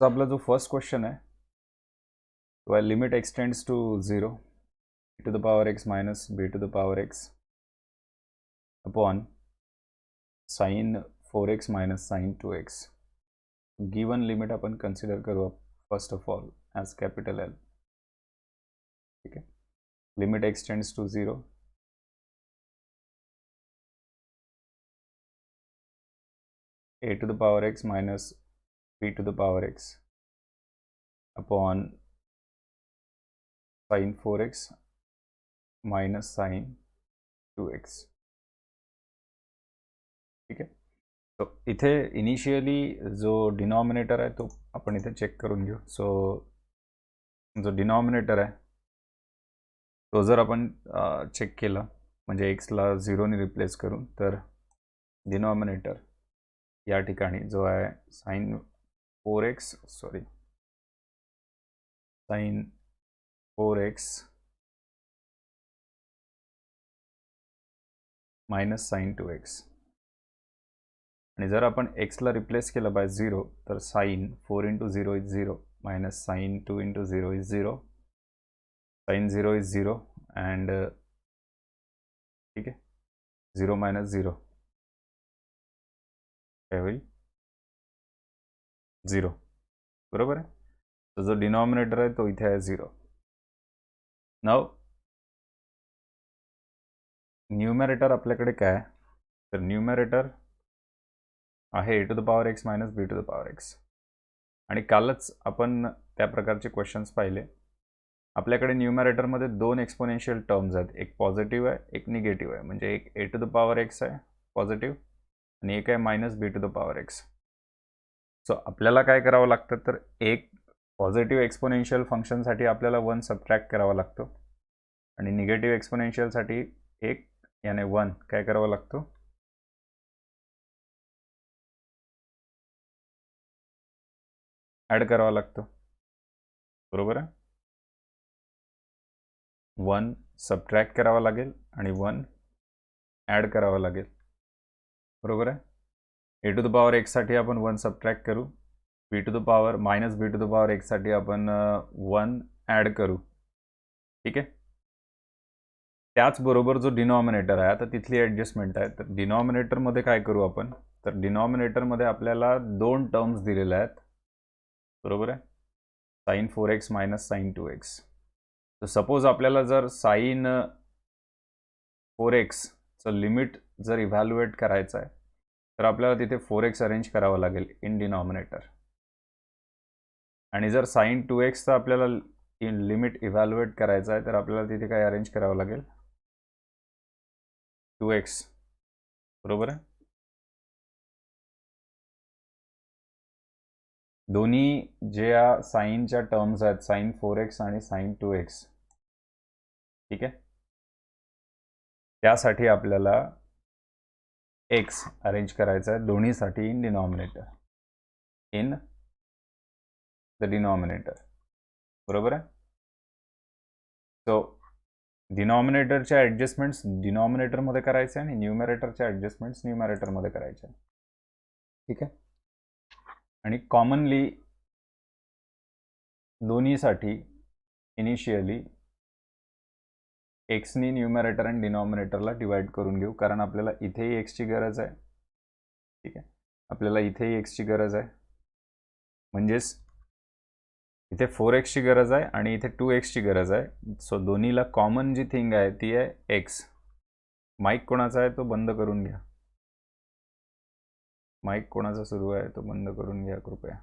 तो आपला जो फर्स्ट क्वेश्चन आहे तो आहे limit x tends to 0 e to the power x minus b to the power x upon sin 4x minus sin 2x. Given limit आपण consider करू first of all as capital L. ठीक आहे. Limit x tends to 0 a to the power x minus b to the power x upon sin 4x minus sin 2x. ठीक आहे. तो इथे initially जो denominator आहे तो आपण इथे चेक करून घेऊ. सो जो डिनॉमिनेटर आहे तो जर आपण चेक केला म्हणजे एक्सला 0ने रिप्लेस करून, तर डिनॉमिनेटर या ठिकाणी जो आहे sin 4x minus sin 2x. आणि जर आपण एक्सला रिप्लेस केलं बाय 0 तर sin 4 into 0 is 0 minus sin 2 into 0 is 0, sin 0 is 0 and ठीक आहे 0 minus 0 काय होईल 0. बरोबर आहे. तो जो डिनॉमिनेटर आहे तो इथे आहे 0. नाव न्यूमरेटर आपल्याकडे काय, तर न्यूमरेटर आहे a to the power x minus b to the power x. आणि कालच आपण त्या प्रकारचे क्वेश्चन्स पाहिले. आपल्याकडे न्यूमरेटरमध्ये दोन एक्सपोनेन्शियल टर्म्स आहेत, एक पॉझिटिव्ह आहे एक निगेटिव्ह आहे. म्हणजे एक a to the power x आहे पॉझिटिव्ह आणि एक आहे minus b to the power x. So आपल्याला काय करावं लागतं, तर एक पॉझिटिव्ह एक्सपोनेन्शियल फंक्शनसाठी आपल्याला 1 सबट्रॅक्ट करावा लागतो आणि निगेटिव्ह एक्सपोनेन्शियलसाठी एक याने 1 काय करावा लागतो ॲड करावा लागतो. बरोबर आहे. 1 सबट्रॅक्ट करावा लागेल आणि 1 ॲड करावा लागेल. बरोबर आहे. ए टू द पॉवर एक्ससाठी आपण 1 सबट्रॅक्ट करू, b to the power minus b to the power एक्ससाठी आपण 1 ॲड करू. ठीक आहे. त्याचबरोबर जो डिनॉमिनेटर आहे आता तिथली ॲडजस्टमेंट आहे. तर डिनॉमिनेटरमध्ये काय करू आपण, तर डिनॉमिनेटरमध्ये आपल्याला दोन टर्म्स दिलेल्या आहेत. बरोबर आहे. sin 4x minus sin 2x. तर सपोज आपल्याला जर sin 4x चं लिमिट जर इव्हॅल्युएट करायचं आहे तर आपल्याला तिथे 4x अरेंज करावं लागेल इन डिनॉमिनेटर. आणि जर sin 2x चं आपल्याला इन लिमिट इव्हॅल्युएट करायचं आहे तर आपल्याला तिथे काय अरेंज करावं लागेल 2x. बरोबर आहे. दोन्ही ज्या साईनच्या टर्म्स आहेत sin 4x आणि sin 2x. ठीक आहे. त्यासाठी आपल्याला x अरेंज करायचा आहे दोन्हीसाठी in denominator, in the denominator. बरोबर आहे. सो डिनॉमिनेटरच्या ॲडजस्टमेंट्स डिनॉमिनेटरमध्ये करायचे आणि न्यूमरेटरच्या ॲडजस्टमेंट्स न्यूमरेटरमध्ये करायचे. ठीक आहे. आणि कॉमनली दोन्हीसाठी इनिशियली एक्सनी न्यूमरेटर आणि डिनॉमिनेटरला डिवाइड करून घेऊ, कारण आपल्याला इथेही एक्सची गरज आहे. ठीक आहे. आपल्याला इथेही एक्सची गरज आहे, म्हणजेच इथे 4x ची गरज आहे आणि इथे 2x ची गरज आहे. सो दोन्हीला कॉमन जी थिंग आहे ती आहे x. माईक कोणाचा आहे तो बंद करून घ्या. माईक कोणाचा सुरू आहे तो बंद करून घ्या कृपया.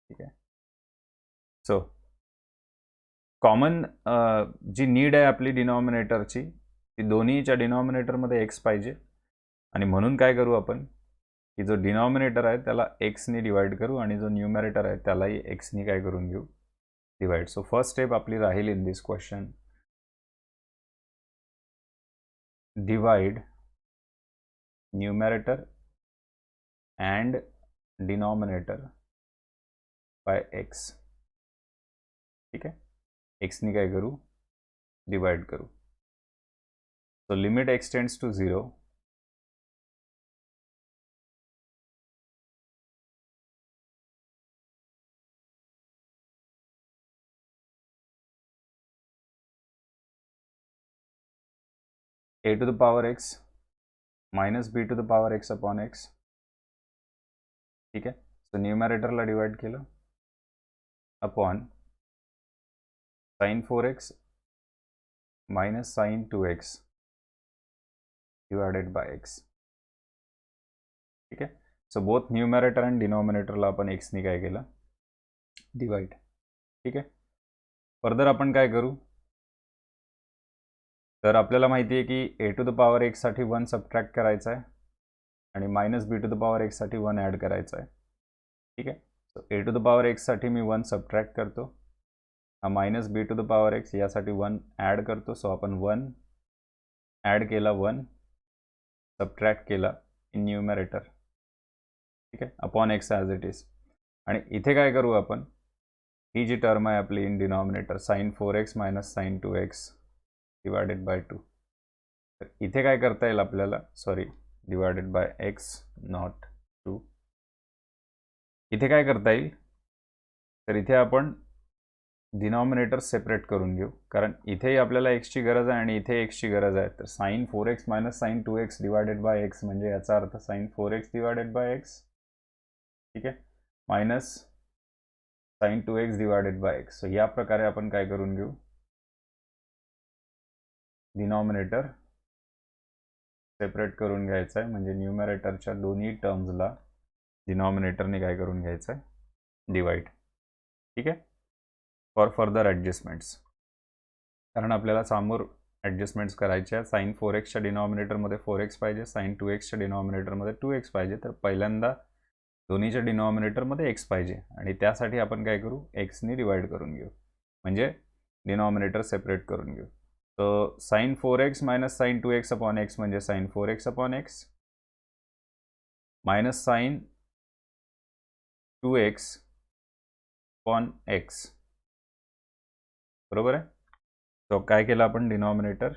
ठीक आहे. सो कॉमन जी नीड आहे आपली डिनॉमिनेटरची ती दोन्हीच्या डिनॉमिनेटरमध्ये एक्स पाहिजे. आणि म्हणून काय करू आपण की जो डिनॉमिनेटर आहे त्याला एक्सनी डिवाइड करू आणि जो न्यूमरेटर आहे त्यालाही एक्सनी काय करून घेऊ डिवाइड. सो फर्स्ट स्टेप आपली राहील in this question, divide numerator and denominator by x. ठीक आहे. एक्सनी काय करू डिवाइड करू. So limit x tends to 0 a to the power x minus b to the power x upon x. ठीक आहे. सो न्यूमरेटरला डिवाइड केलं upon sin 4x minus sin 2x divided by x. ठीक आहे. सो बोथ न्यूमरेटर आणि डिनॉमिनेटरला आपण x ने काय केलं, डिवाइड. ठीक आहे. फर्दर आपण काय करू, तर आपल्याला माहिती आहे की a to the power x साठी 1 सबट्रॅक्ट करायचा आहे आणि minus b to the power x साठी 1 ॲड करायचा आहे. ठीक आहे. So a to the power x साठी मी 1 सबट्रॅक्ट करतो, हा minus b to the power x यासाठी 1 ॲड करतो. सो आपण 1 ॲड केला, 1 सबट्रॅक्ट केला इन न्यूमरेटर. ठीक आहे, upon x as it is. आणि इथे काय करू आपण, ही जी टर्म आहे आपली in denominator sin 4x minus sin 2x divided by 2, तर इथे काय करता येईल आपल्याला, sorry divided by x not 2. इथे काय करता येईल, तर इथे आपण डिनॉमिनेटर सेपरेट करून घेऊ, कारण इथेही आपल्याला एक्सची गरज आहे आणि इथे एक्सची गरज आहे. तर sin 4x minus sin 2x divided by x म्हणजे याचा अर्थ sin 4x divided by x. ठीक आहे, minus sin 2x divided by x. So या प्रकारे आपण काय करून घेऊ, डिनॉमिनेटर सेपरेट करून घ्यायचं आहे, म्हणजे न्यूमरेटरच्या दोन्ही टर्म्सला डिनॉमिनेटरने काय करून घ्यायचं आहे, डिवाइड. ठीक आहे, फॉर फर्दर ॲडजस्टमेंट्स, कारण आपल्याला समोर ॲडजस्टमेंट्स करायचे आहेत. sin 4xच्या डिनॉमिनेटरमध्ये 4x पाहिजे, sin 2xच्या डिनॉमिनेटरमध्ये 2x पाहिजे. तर पहिल्यांदा दोन्हीच्या डिनॉमिनेटरमध्ये x पाहिजे आणि त्यासाठी आपण काय करू, x ने डिवाइड करून घेऊ, म्हणजे डिनॉमिनेटर सेपरेट करून घेऊ. So sin 4x minus sin 2x upon x म्हणजे sin 4x upon x minus sin 2x upon x. बरोबर आहे. सो काय केलं आपण, डिनॉमिनेटर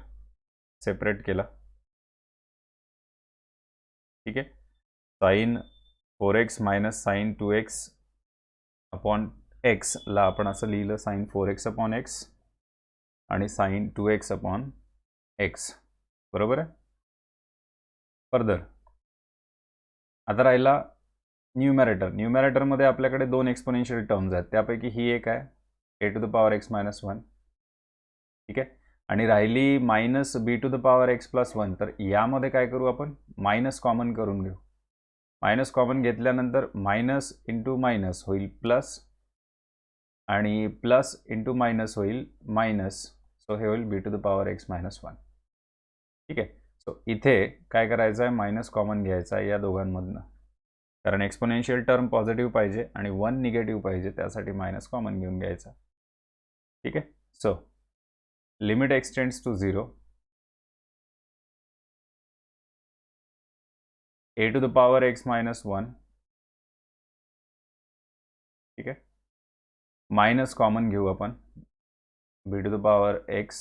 सेपरेट केला. ठीक आहे, sin 4x minus sin 2x upon x ला आपण असं लिहिलं sin 4x अपॉन x आणि sin 2x अपॉन x. बरोबर आहे. फर्दर आता राहिला न्यूमरेटर. न्यूमरेटरमध्ये आपल्याकडे 2 एक्सपोनेन्शियल टर्म्स आहेत, त्यापैकी ही एक आहे a to the power x minus 1. ठीक आहे, आणि राहिली minus b to the power x plus 1. तर यामध्ये काय करू, आपण मायनस कॉमन करून घेऊ. मायनस कॉमन घेतल्यानंतर मायनस इंटू मायनस होईल प्लस आणि प्लस इंटू मायनस होईल मायनस. सो हे होईल b to the power x minus 1. ठीक आहे. सो इथे काय करायचं आहे, मायनस कॉमन घ्यायचा आहे या दोघांमधनं, कारण एक्सपोनेन्शियल टर्म पॉझिटिव्ह पाहिजे आणि 1 निगेटिव्ह पाहिजे, त्यासाठी मायनस कॉमन घेऊन घ्यायचा. ठीक आहे. So limit x tends to 0, a to the power x minus 1. ठीक आहे, मायनस कॉमन घेऊ आपण, b to the power x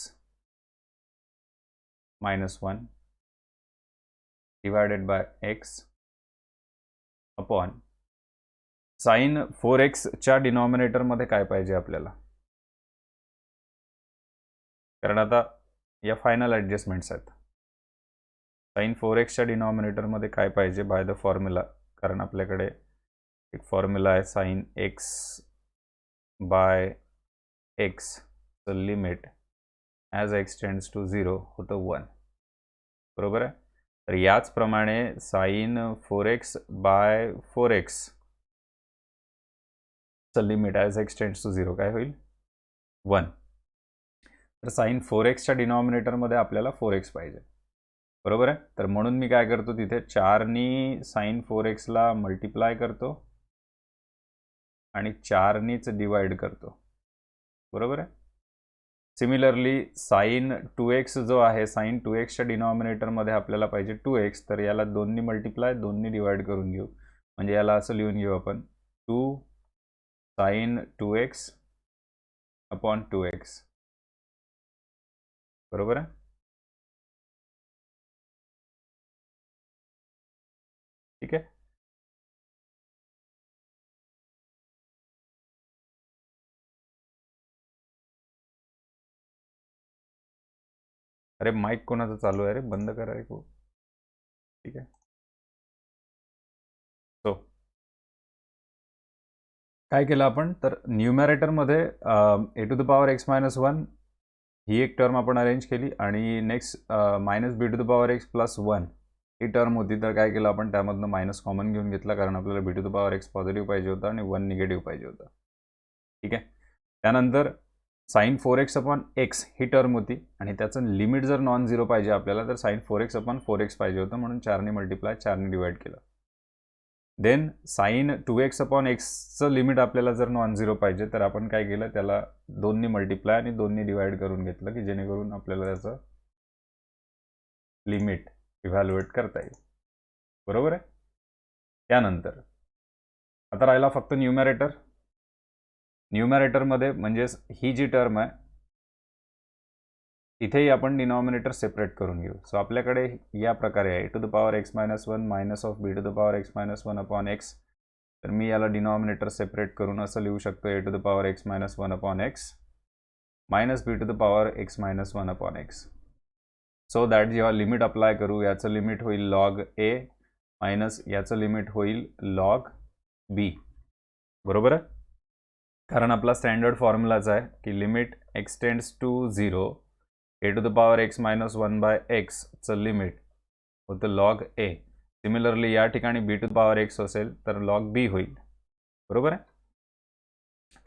minus 1 divided by x upon sin 4xच्या डिनॉमिनेटरमध्ये काय पाहिजे आपल्याला, कारण आता या फायनल ॲडजस्टमेंट्स आहेत. sin 4xच्या डिनॉमिनेटरमध्ये काय पाहिजे बाय द फॉर्म्युला, कारण आपल्याकडे एक फॉर्म्युला आहे sin x by x the limit as x tends to 0 होतं 1. बरोबर आहे. तर याचप्रमाणे sin 4x बाय 4x चं limit as x tends to 0 काय होईल, 1. तर sin 4xच्या डिनॉमिनेटरमध्ये आपल्याला 4x पाहिजे. बरोबर आहे. तर म्हणून मी काय करतो, तिथे 4नी sin 4xला मल्टिप्लाय करतो आणि 4नीच डिवाइड करतो. बरोबर आहे. सिमिलरली sin 2x जो आहे, sin 2xच्या डिनॉमिनेटरमध्ये आपल्याला पाहिजे 2x, तर याला 2नी मल्टिप्लाय 2नी डिवाइड करून घेऊ, म्हणजे याला असं लिहून घेऊ आपण 2 sin 2x अपॉन 2x. बरोबर आहे. ठीक आहे. अरे माईक कोणाचं चालू आहे रे, बंद करा रे को. ठीक आहे. सो काय केलं आपण, तर न्यूमॅरेटरमध्ये a to the power x minus one ही एक टर्म आपण अरेंज केली, आणि next minus b to the power x plus one ही टर्म होती. तर काय केलं आपण, त्यामधनं मायनस कॉमन घेऊन घेतला, कारण आपल्याला b to the power x positive पाहिजे होता आणि वन निगेटिव्ह पाहिजे होता. ठीक आहे. त्यानंतर साईन 4x अपॉन एक्स ही टर्म होती, आणि त्याचं लिमिट जर नॉन झिरो पाहिजे आपल्याला, तर साईन 4x अपॉन 4x पाहिजे होतं, म्हणून 4ने मल्टिप्लाय 4ने डिवाइड केलं. देन साईन 2x अपॉन एक्सचं लिमिट आपल्याला जर नॉन झिरो पाहिजे, तर आपण काय केलं, त्याला 2ने मल्टिप्लाय आणि 2ने डिवाइड करून घेतलं, की जेणेकरून आपल्याला त्याचं लिमिट इव्हॅल्युएट करता येईल. बरोबर आहे. त्यानंतर आता राहिला फक्त न्यूमॅरेटर. न्यूमॅरेटरमध्ये म्हणजेच ही जी टर्म आहे, इथेही आपण डिनॉमिनेटर सेपरेट करून घेऊ. सो आपल्याकडे या प्रकारे आहे, a to the power x minus one minus of b to the power x minus one upon x. तर मी याला डिनॉमिनेटर सेपरेट करून असं लिहू शकतो, a to the power x minus one upon x minus b to the power x minus one upon x. So that जेव्हा limit apply करू, याचं लिमिट होईल लॉग ए मायनस याचं लिमिट होईल लॉग बी. बरोबर आहे. कारण आपला स्टँडर्ड फॉर्म्युलाच आहे की limit x tends to zero a to the power x minus one by एक्सचं लिमिट होतं लॉग ए. सिमिलरली या ठिकाणी b to the power x असेल तर लॉग बी होईल. बरोबर आहे.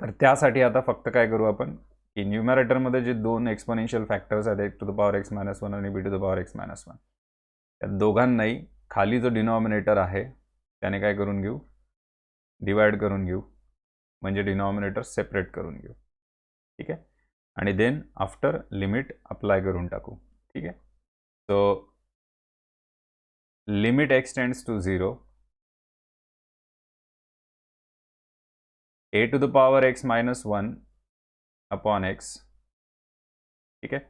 तर त्यासाठी आता फक्त काय करू आपण, की न्यूमॅरेटरमध्ये जे दोन एक्सपोनेन्शियल फॅक्टर्स आहेत, a to the power x minus one आणि b to the power x minus one, त्या दोघांनाही खाली जो डिनॉमिनेटर आहे त्याने काय करून घेऊ, डिवाइड करून घेऊ, म्हणजे डिनॉमिनेटर सेपरेट करून घेऊ. ठीक आहे. आणि देन आफ्टर लिमिट अप्लाय करून टाकू. ठीक आहे. So limit x tends to zero a to the power x minus one upon x. ठीक आहे.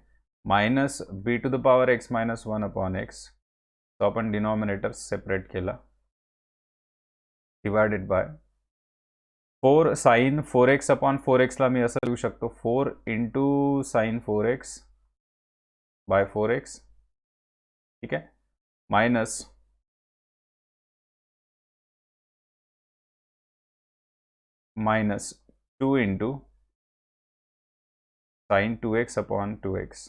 Minus b to the power x minus one upon x. तो आपण डिनॉमिनेटर सेपरेट केला, divided by 4 sine 4x upon 4x ला मी असं लिहू शकतो, 4 into sine 4x by 4x. ठीक आहे. Minus minus 2 into sine 2x upon 2x.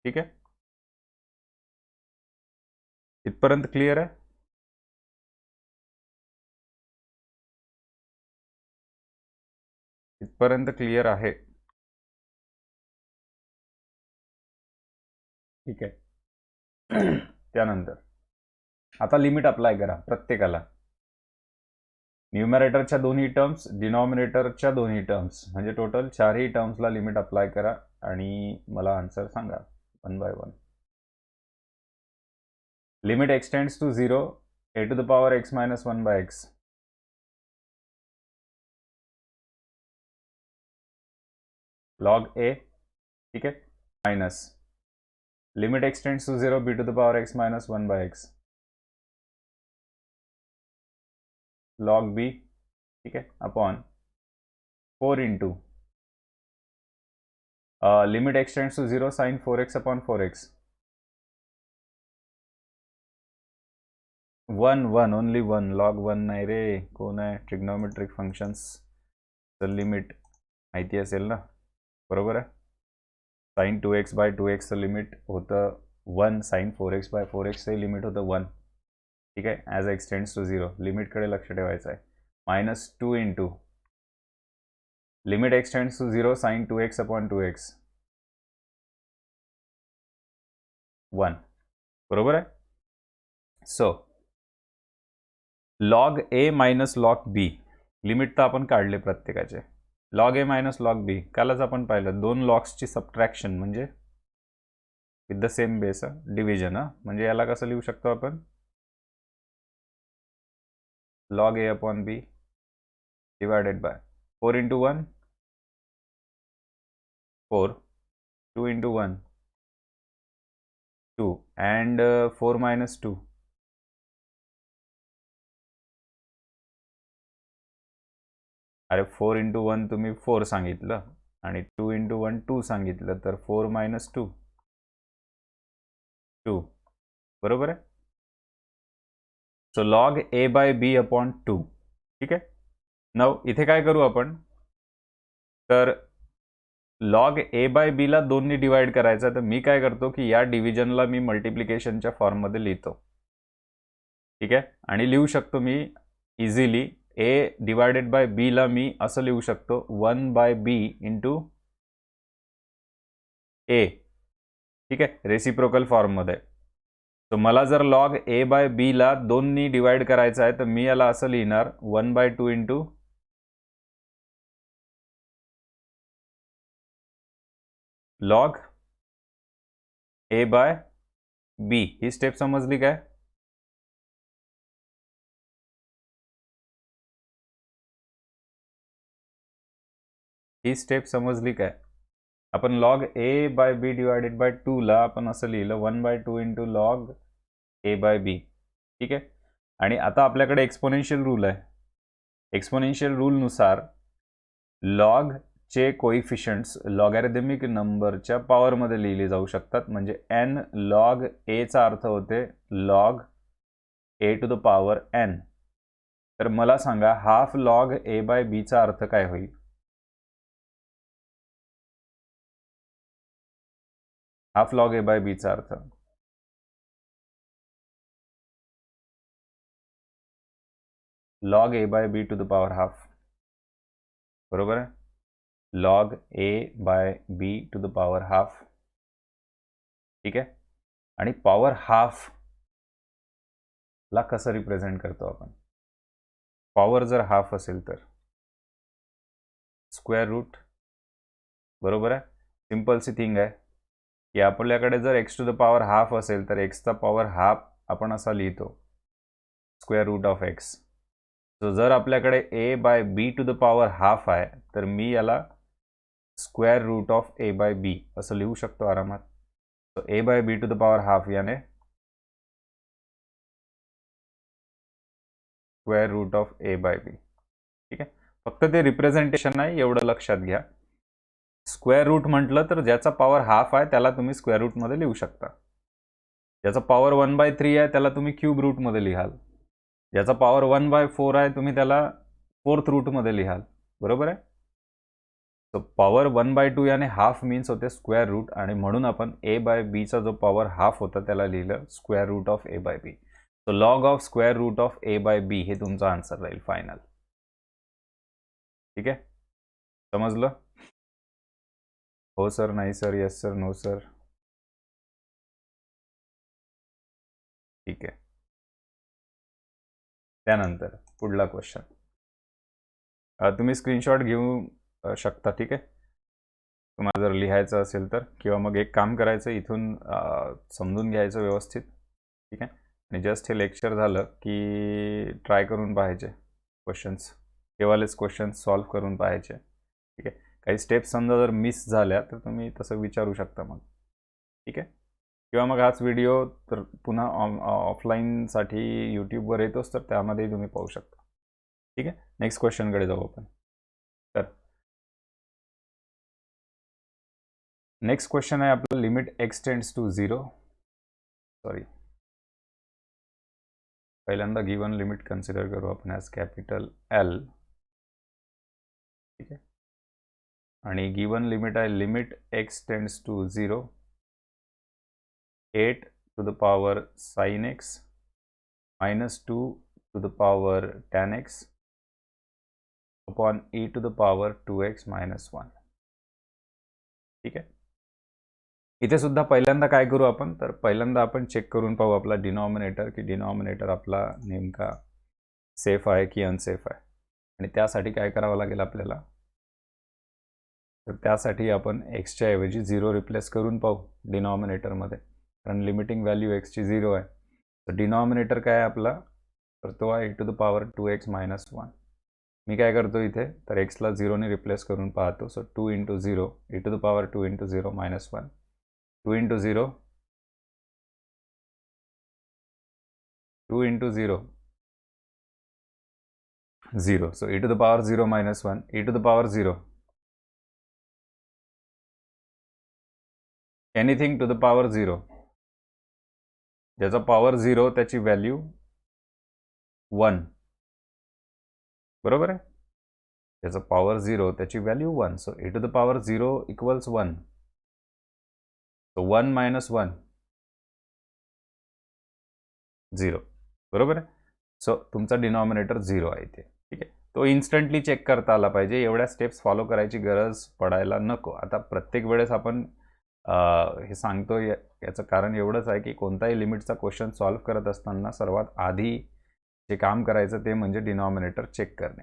ठीक आहे. इथपर्यंत क्लिअर आहे. इथपर्यंत क्लिअर आहे. ठीक आहे. त्यानंतर आता लिमिट अप्लाय करा प्रत्येकाला. न्यूमॅरेटरच्या दोन्ही टर्म्स, डिनॉमिनेटरच्या दोन्ही टर्म्स, म्हणजे टोटल चारही टर्म्सला लिमिट अप्लाय करा आणि मला आन्सर सांगा one by one. Limit x tends to zero a to the power x minus one by x. Log a. ठीक आहे. Minus limit x tends to zero b to the power x minus one by x. Log b. ठीक आहे. Upon 4 into limit x tends to zero sine 4x upon 4x. 1 1 only 1. Log 1 नाही रे. कोण आहे, trigonometric functions चं limit माहिती असेल ना. बरोबर आहे. साइन 2x बाय 2xचं लिमिट होतं 1, साइन 4x बाय 4xचंही लिमिट होतं 1. ठीक आहे. ॲज एक्सटेंड्स टू झिरो, लिमिटकडे लक्ष ठेवायचं आहे. Minus 2 into limit x tends to zero sine 2x upon 2x. 1. बरोबर आहे. So log a minus log b limit तर आपण काढले प्रत्येकाचे. Log a minus log b कालच आपण पाहिलं, दोन लॉग्सची सबट्रॅक्शन म्हणजे with the same base division. म्हणजे याला कसं लिहू शकतो आपण, log a upon b divided by 4 into 1 4, 2 into 1 2 and 4 minus 2. अरे 4 इंटू 1 तुम्ही 4 सांगितलं आणि 2 इंटू 1 2 सांगितलं तर 4 मायनस 2 2, बरोबर आहे. So log a by B upon 2. ठीक आहे. नव इथे काय करू आपण, तर लॉग ए बाय बी ला 2 ने डिवाइड करायचा, तर मी काय करतो की या डिव्हिजनला मी मल्टिप्लिकेशनच्या फॉर्ममध्ये लिहितो. ठीक आहे. आणि लिहू शकतो मी इझिली ए डिवायडेड बाय बी ला मी असं लिहू शकतो 1 बाय बी इंटू ए. ठीक आहे, रेसिप्रोकल फॉर्ममध्ये. तर मला जर लॉग ए बाय बी ला 2 नी डिवाइड करायचं आहे, तर मी याला असं लिहिणार 1 by 2 into log a by b. ही स्टेप समजली काय? ही स्टेप समजली काय? आपण log a by b divided by 2 ला आपण असं लिहिलं 1 by 2 into log a by b. ठीक आहे. आणि आता आपल्याकडे एक्सपोनेन्शियल रूल आहे. एक्सपोनेन्शियल रूलनुसार लॉग चे कोइफिशियंट्स लॉगॅरिथमिक नंबरच्या पॉवरमध्ये लिहिले जाऊ शकतात. म्हणजे n लॉग ए चा अर्थ होते log a to the power n. तर मला सांगा half log a by b चा अर्थ काय होईल? Half log a by b चा अर्थ log a by b to the power half, बरोबर आहे. Log a by b to the power half. ठीक आहे. आणि पॉवर हाफ ला कसं रिप्रेझेंट करतो आपण? पॉवर जर हाफ असेल तर स्क्वेअर रूट, बरोबर आहे. सिंपल सी थिंग आहे की आपल्याकडे जर x to the power half असेल तर एक्सचा पॉवर हाफ आपण असा लिहितो square root of x. So जर आपल्याकडे a by b to the power half आहे, तर मी याला square root of a by b असं लिहू शकतो आरामात. So a by b to the power half याने square root of a by b. ठीक आहे. फक्त ते रिप्रेझेंटेशन आहे, एवढं लक्षात घ्या. स्क्वेअर रूट म्हटलं तर ज्याचा पॉवर हाफ आहे त्याला तुम्ही स्क्वेअर रूटमध्ये लिहू शकता. ज्याचा पॉवर 1/3 आहे त्याला तुम्ही क्यूब रूटमध्ये लिहाल. ज्याचा पॉवर 1/4 आहे तुम्ही त्याला फोर्थ रूटमध्ये लिहाल, बरोबर आहे. तो पॉवर 1/2 याने हाफ मीन्स होते स्क्वेअर रूट, आणि म्हणून आपण ए बाय बीचा जो पॉवर हाफ होता त्याला लिहिलं square root of a by b. So log of square root of a by b हे तुमचा आन्सर राहील फायनल. ठीक आहे, समजलं? हो सर, नाही sir, yes sir, no sir. ठीक आहे. त्यानंतर पुढला क्वेश्चन तुम्ही स्क्रीनशॉट घेऊ शकता. ठीक आहे, तुम्हाला जर लिहायचं असेल तर, किंवा मग एक काम करायचं इथून समजून घ्यायचं व्यवस्थित. ठीक आहे. आणि जस्ट हे लेक्चर झालं की ट्राय करून पाहायचे क्वेश्चन्स, केवळच क्वेश्चन्स सॉल्व्ह करून पाहायचे. ठीक आहे. काही स्टेप्स समजा जर मिस झाल्या तर तुम्ही तसं विचारू शकता मग. ठीक आहे. किंवा मग हाच व्हिडिओ तर पुन्हा ऑफलाईनसाठी यूट्यूबवर येतोच, तर त्यामध्येही तुम्ही पाहू शकता. ठीक आहे. नेक्स्ट क्वेश्चनकडे जाऊ आपण. तर नेक्स्ट क्वेश्चन आहे आपलं limit x tends to 0. Sorry, पहिल्यांदा गिवन लिमिट कन्सिडर करू आपण ॲज कॅपिटल एल. ठीक आहे. आणि गिवन लिमिट आहे limit x tends to 0 8 to the power sine x minus 2 to the power tan x upon e to the power 2x minus 1. ठीक आहे. इथे सुद्धा पहिल्यांदा काय करू आपण, तर पहिल्यांदा आपण चेक करून पाहू आपला डिनॉमिनेटर, की डिनॉमिनेटर आपला नेमका सेफ आहे की अनसेफ आहे. आणि त्यासाठी काय करावं लागेल आपल्याला, तर त्यासाठी आपण एक्सच्या ऐवजी 0 रिप्लेस करून पाहू डिनॉमिनेटरमध्ये, कारण लिमिटिंग व्हॅल्यू एक्सची 0 आहे. तर डिनॉमिनेटर काय आहे आपला, तर तो आहे e to the power 2x minus 1. मी काय करतो इथे, तर एक्सला 0ने रिप्लेस करून पाहतो. So 2 into 0 e to the power 2 into 0 minus 1. 2 into 0 2 into 0 0. So e to the power 0 minus 1 e to the power 0 anything to the power 0, ज्याचा पॉवर 0 त्याची व्हॅल्यू 1, बरोबर आहे. त्याचा पॉवर 0 त्याची value 1. So e to the power 0 equals 1. So 1 minus 1 0, बरोबर आहे. So तुमचा डिनॉमिनेटर 0 आहे इथे. ठीक आहे, तो इन्स्टंटली चेक करता आला पाहिजे. एवढ्या स्टेप्स फॉलो करायची गरज पडायला नको. आता प्रत्येक वेळेस आपण हे सांगतो याचं कारण एवढंच आहे की कोणताही लिमिटचा क्वेश्चन सॉल्व्ह करत असताना सर्वात आधी जे काम करायचं ते म्हणजे डिनॉमिनेटर चेक करणे.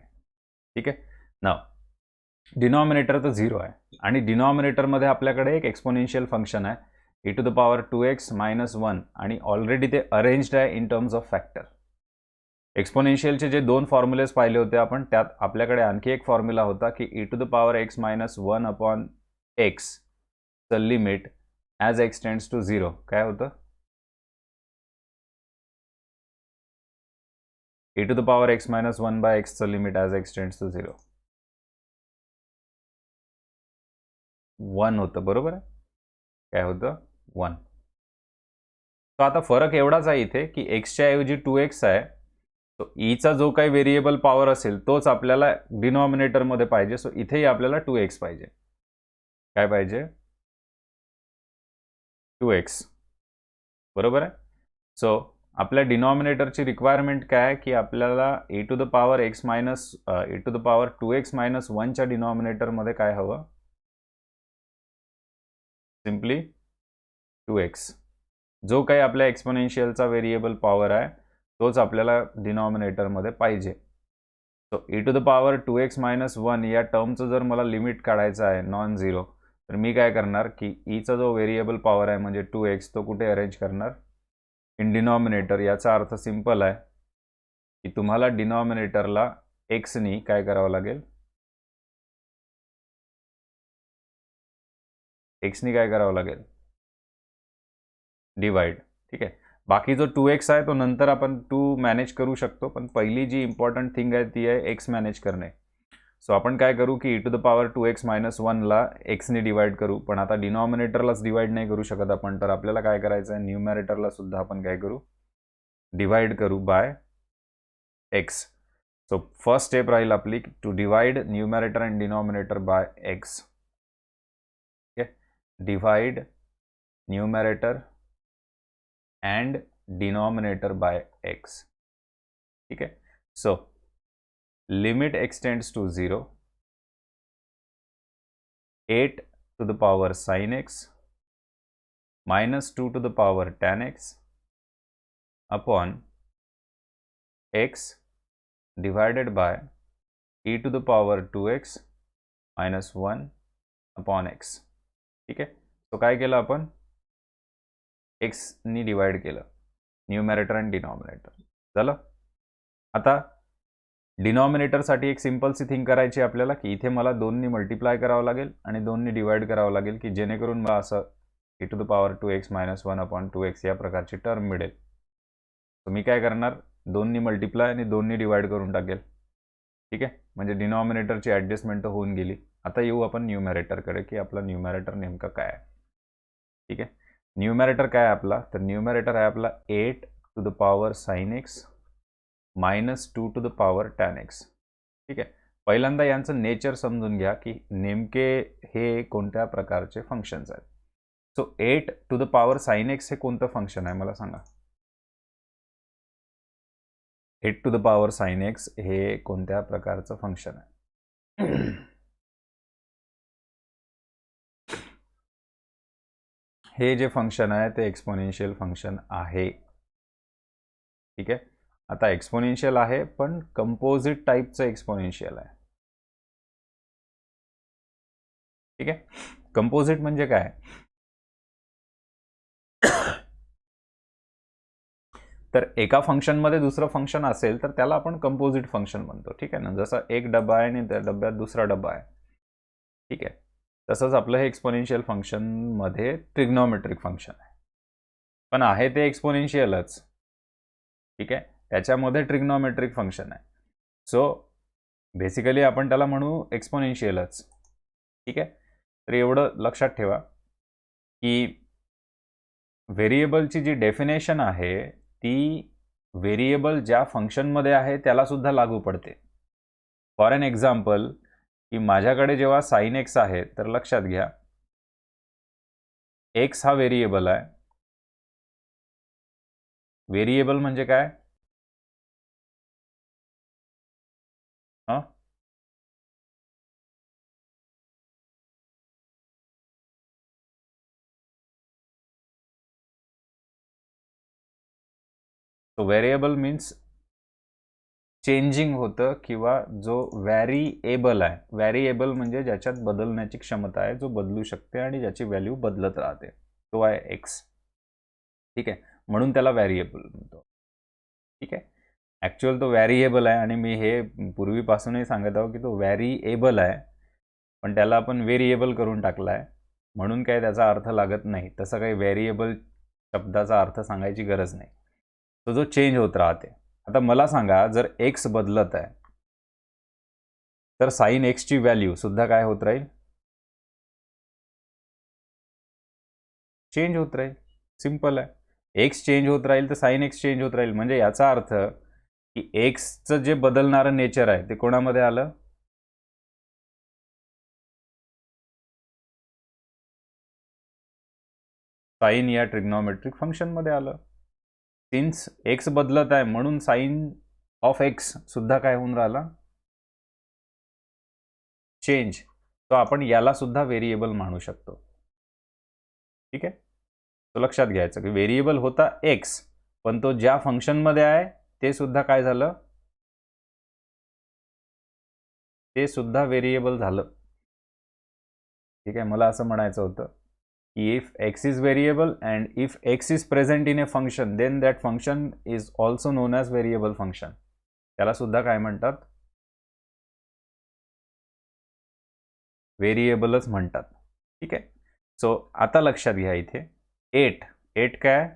ठीक आहे ना. डिनॉमिनेटर तर 0 आहे आणि डिनॉमिनेटरमध्ये आपल्याकडे एक एक्सपोनेन्शियल फंक्शन आहे e to the power 2x minus 1 आणि ऑलरेडी ते अरेंज्ड आहे इन टर्म्स ऑफ फॅक्टर. एक्सपोनेन्शियलचे जे 2 फॉर्म्युलेस पाहिले होते आपण, त्यात आपल्याकडे आणखी एक फॉर्म्युला होता की e to the power x minus 1 upon x चं limit as x tends to 0 काय होतं? e to the power x minus 1 by x चं limit as x tends to 0 1 होतं, बरोबर आहे. काय होतं? 1. तो आता फरक एवढाच आहे इथे की एक्सच्या ऐवजी 2x आहे. तो ईचा जो काही व्हेरिएबल पॉवर असेल तोच आपल्याला डिनॉमिनेटरमध्ये पाहिजे. सो इथेही आपल्याला 2x पाहिजे. काय पाहिजे? 2x, बरोबर आहे. सो आपल्या डिनॉमिनेटरची रिक्वायरमेंट काय आहे की आपल्याला e to the power x minus e to the power 2x minus 1च्या डिनॉमिनेटरमध्ये काय हवं? Simply 2x. जो काही आपल्या एक्सपोनेन्शियलचा व्हेरिएबल पॉवर आहे तोच आपल्याला डिनॉमिनेटरमध्ये पाहिजे. So e to the power 2x minus 1 या टर्मचं जर मला लिमिट काढायचं आहे नॉन झिरो, तर मी काय करणार की ईचा जो व्हेरिएबल पॉवर आहे म्हणजे 2x तो कुठे अरेंज करणार? In denominator. याचा अर्थ सिंपल आहे की तुम्हाला डिनॉमिनेटरला एक्सनी काय करावं लागेल? एक्सनी काय करावं लागेल? डिवाइड. ठीक आहे. बाकी जो 2x आहे तो नंतर आपण 2 मॅनेज करू शकतो, पण पहिली जी इम्पॉर्टंट थिंग आहे ती आहे x मॅनेज करणे. सो आपण काय करू की e to the power 2x minus 1ला एक्सने डिवाइड करू, पण आता डिनॉमिनेटरलाच डिवाइड नाही करू शकत आपण, तर आपल्याला काय करायचं आहे? न्यूमरेटरला सुद्धा आपण काय करू? डिवाइड करू by x. So first step राहील आपली to divide numerator and denominator by x. ठीक आहे, divide numerator and denominator by x. ठीक है. So limit x tends to 0, 8 to the power sin x minus 2 to the power tan x upon x divided by e to the power 2x minus 1 upon x. ठीक है. तो काय केलं आपण? x नी divide केलं, न्यूमरेटर आणि denominator झालं. आता डिनॉमिनेटरसाठी एक सिंपलसी थिंग करायची आपल्याला की इथे मला 2नी मल्टिप्लाय करावं लागेल आणि 2नी डिवाइड करावं लागेल की जेणेकरून मला असं e to the power 2x minus 1 upon 2x या प्रकारची टर्म मिळेल. तर मी काय करणार? 2नी मल्टिप्लाय आणि 2नी डिवाइड करून टाकेल. ठीक आहे, म्हणजे डिनॉमिनेटरची ॲडजस्टमेंट होऊन गेली. आता येऊ आपण न्यूमरेटरकडे की आपला न्यूमरेटर नेमका काय आहे. ठीक आहे, न्यूमरेटर काय आहे आपला? तर न्यूमरेटर आहे आपला 8 to the power sine x minus 2 to the power tan x. ठीक आहे, पहिल्यांदा यांचं नेचर समजून घ्या की नेमके हे कोणत्या प्रकारचे फंक्शन्स आहेत. So 8 to the power sine x हे कोणतं फंक्शन आहे मला सांगा? 8 to the power sine x हे कोणत्या प्रकारचं फंक्शन आहे? हे जे फंक्शन आहे ते एक्सपोनेन्शियल फंक्शन आहे. ठीक आहे, आता एक्सपोनेन्शियल आहे पण कंपोजिट टाईपचं एक्सपोनेन्शियल आहे. ठीक आहे, कंपोजिट म्हणजे काय? तर एका फंक्शनमध्ये दुसरं फंक्शन असेल तर त्याला आपण कंपोजिट फंक्शन म्हणतो. ठीक आहे ना, जसं एक डबा आहे आणि त्या डब्यात दुसरा डबा आहे. ठीक आहे, तसंच आपलं हे एक्सपोनेन्शियल फंक्शनमध्ये ट्रिग्नॉमेट्रिक फंक्शन आहे, पण आहे ते एक्सपोनेन्शियलच. ठीक आहे, त्याच्यामध्ये ट्रिग्नॉमेट्रिक फंक्शन आहे. सो बेसिकली आपण त्याला म्हणू एक्सपोनेन्शियलच. ठीक आहे, तर एवढं लक्षात ठेवा की व्हेरिएबलची जी डेफिनेशन आहे ती व्हेरिएबल ज्या फंक्शनमध्ये आहे त्याला सुद्धा लागू पडते. फॉर एन एक्झाम्पल, की माझ्याकडे जेव्हा साइन एक्स आहे तर लक्षात घ्या, एक्स हा व्हेरिएबल आहे. व्हेरिएबल म्हणजे काय? तो व्हेरिएबल मीन्स चेंजिंग होतं किंवा जो व्हॅरिएबल आहे. व्हॅरिएबल म्हणजे ज्याच्यात बदलण्याची क्षमता आहे, जो बदलू शकते आणि ज्याची व्हॅल्यू बदलत राहते, तो आहे एक्स. ठीक आहे, म्हणून त्याला व्हॅरिएबल म्हणतो. ठीक आहे, ॲक्च्युअल तो व्हॅरिएबल आहे आणि मी हे पूर्वीपासूनही सांगत आहो की तो व्हॅरिएबल आहे, पण त्याला आपण व्हेरिएबल करून टाकला आहे म्हणून काय त्याचा अर्थ लागत नाही. तसं काही व्हेरिएबल शब्दाचा अर्थ सांगायची गरज नाही. तो जो चेंज होत राहते. आता मला सांगा, जर एक्स बदलत आहे तर साइन एक्सची व्हॅल्यू सुद्धा काय होत राहील? चेंज होत राहील. सिंपल आहे. एक्स चेंज होत राहील तर साइन एक्स चेंज होत राहील. म्हणजे याचा अर्थ की एक्सचं जे बदलणारं नेचर आहे ते कोणामध्ये आलं? साइन या ट्रिग्नॉमेट्रिक फंक्शनमध्ये आलं. सिन्स एक्स बदलत आहे म्हणून साइन ऑफ एक्स सुद्धा काय होऊन राहिला? चेंज. तो आपण याला सुद्धा व्हेरिएबल म्हणू शकतो. ठीक आहे, तो लक्षात घ्यायचं की व्हेरिएबल होता एक्स, पण तो ज्या फंक्शनमध्ये आहे ते सुद्धा काय झालं? ते सुद्धा व्हेरिएबल झालं. ठीक आहे, मला असं म्हणायचं होतं की if x is variable and if x is present in a function then that function is also known as variable function. त्याला सुद्धा काय म्हणतात? व्हेरिएबलच म्हणतात. ठीक आहे, सो आता लक्षात घ्या इथे 8 काय?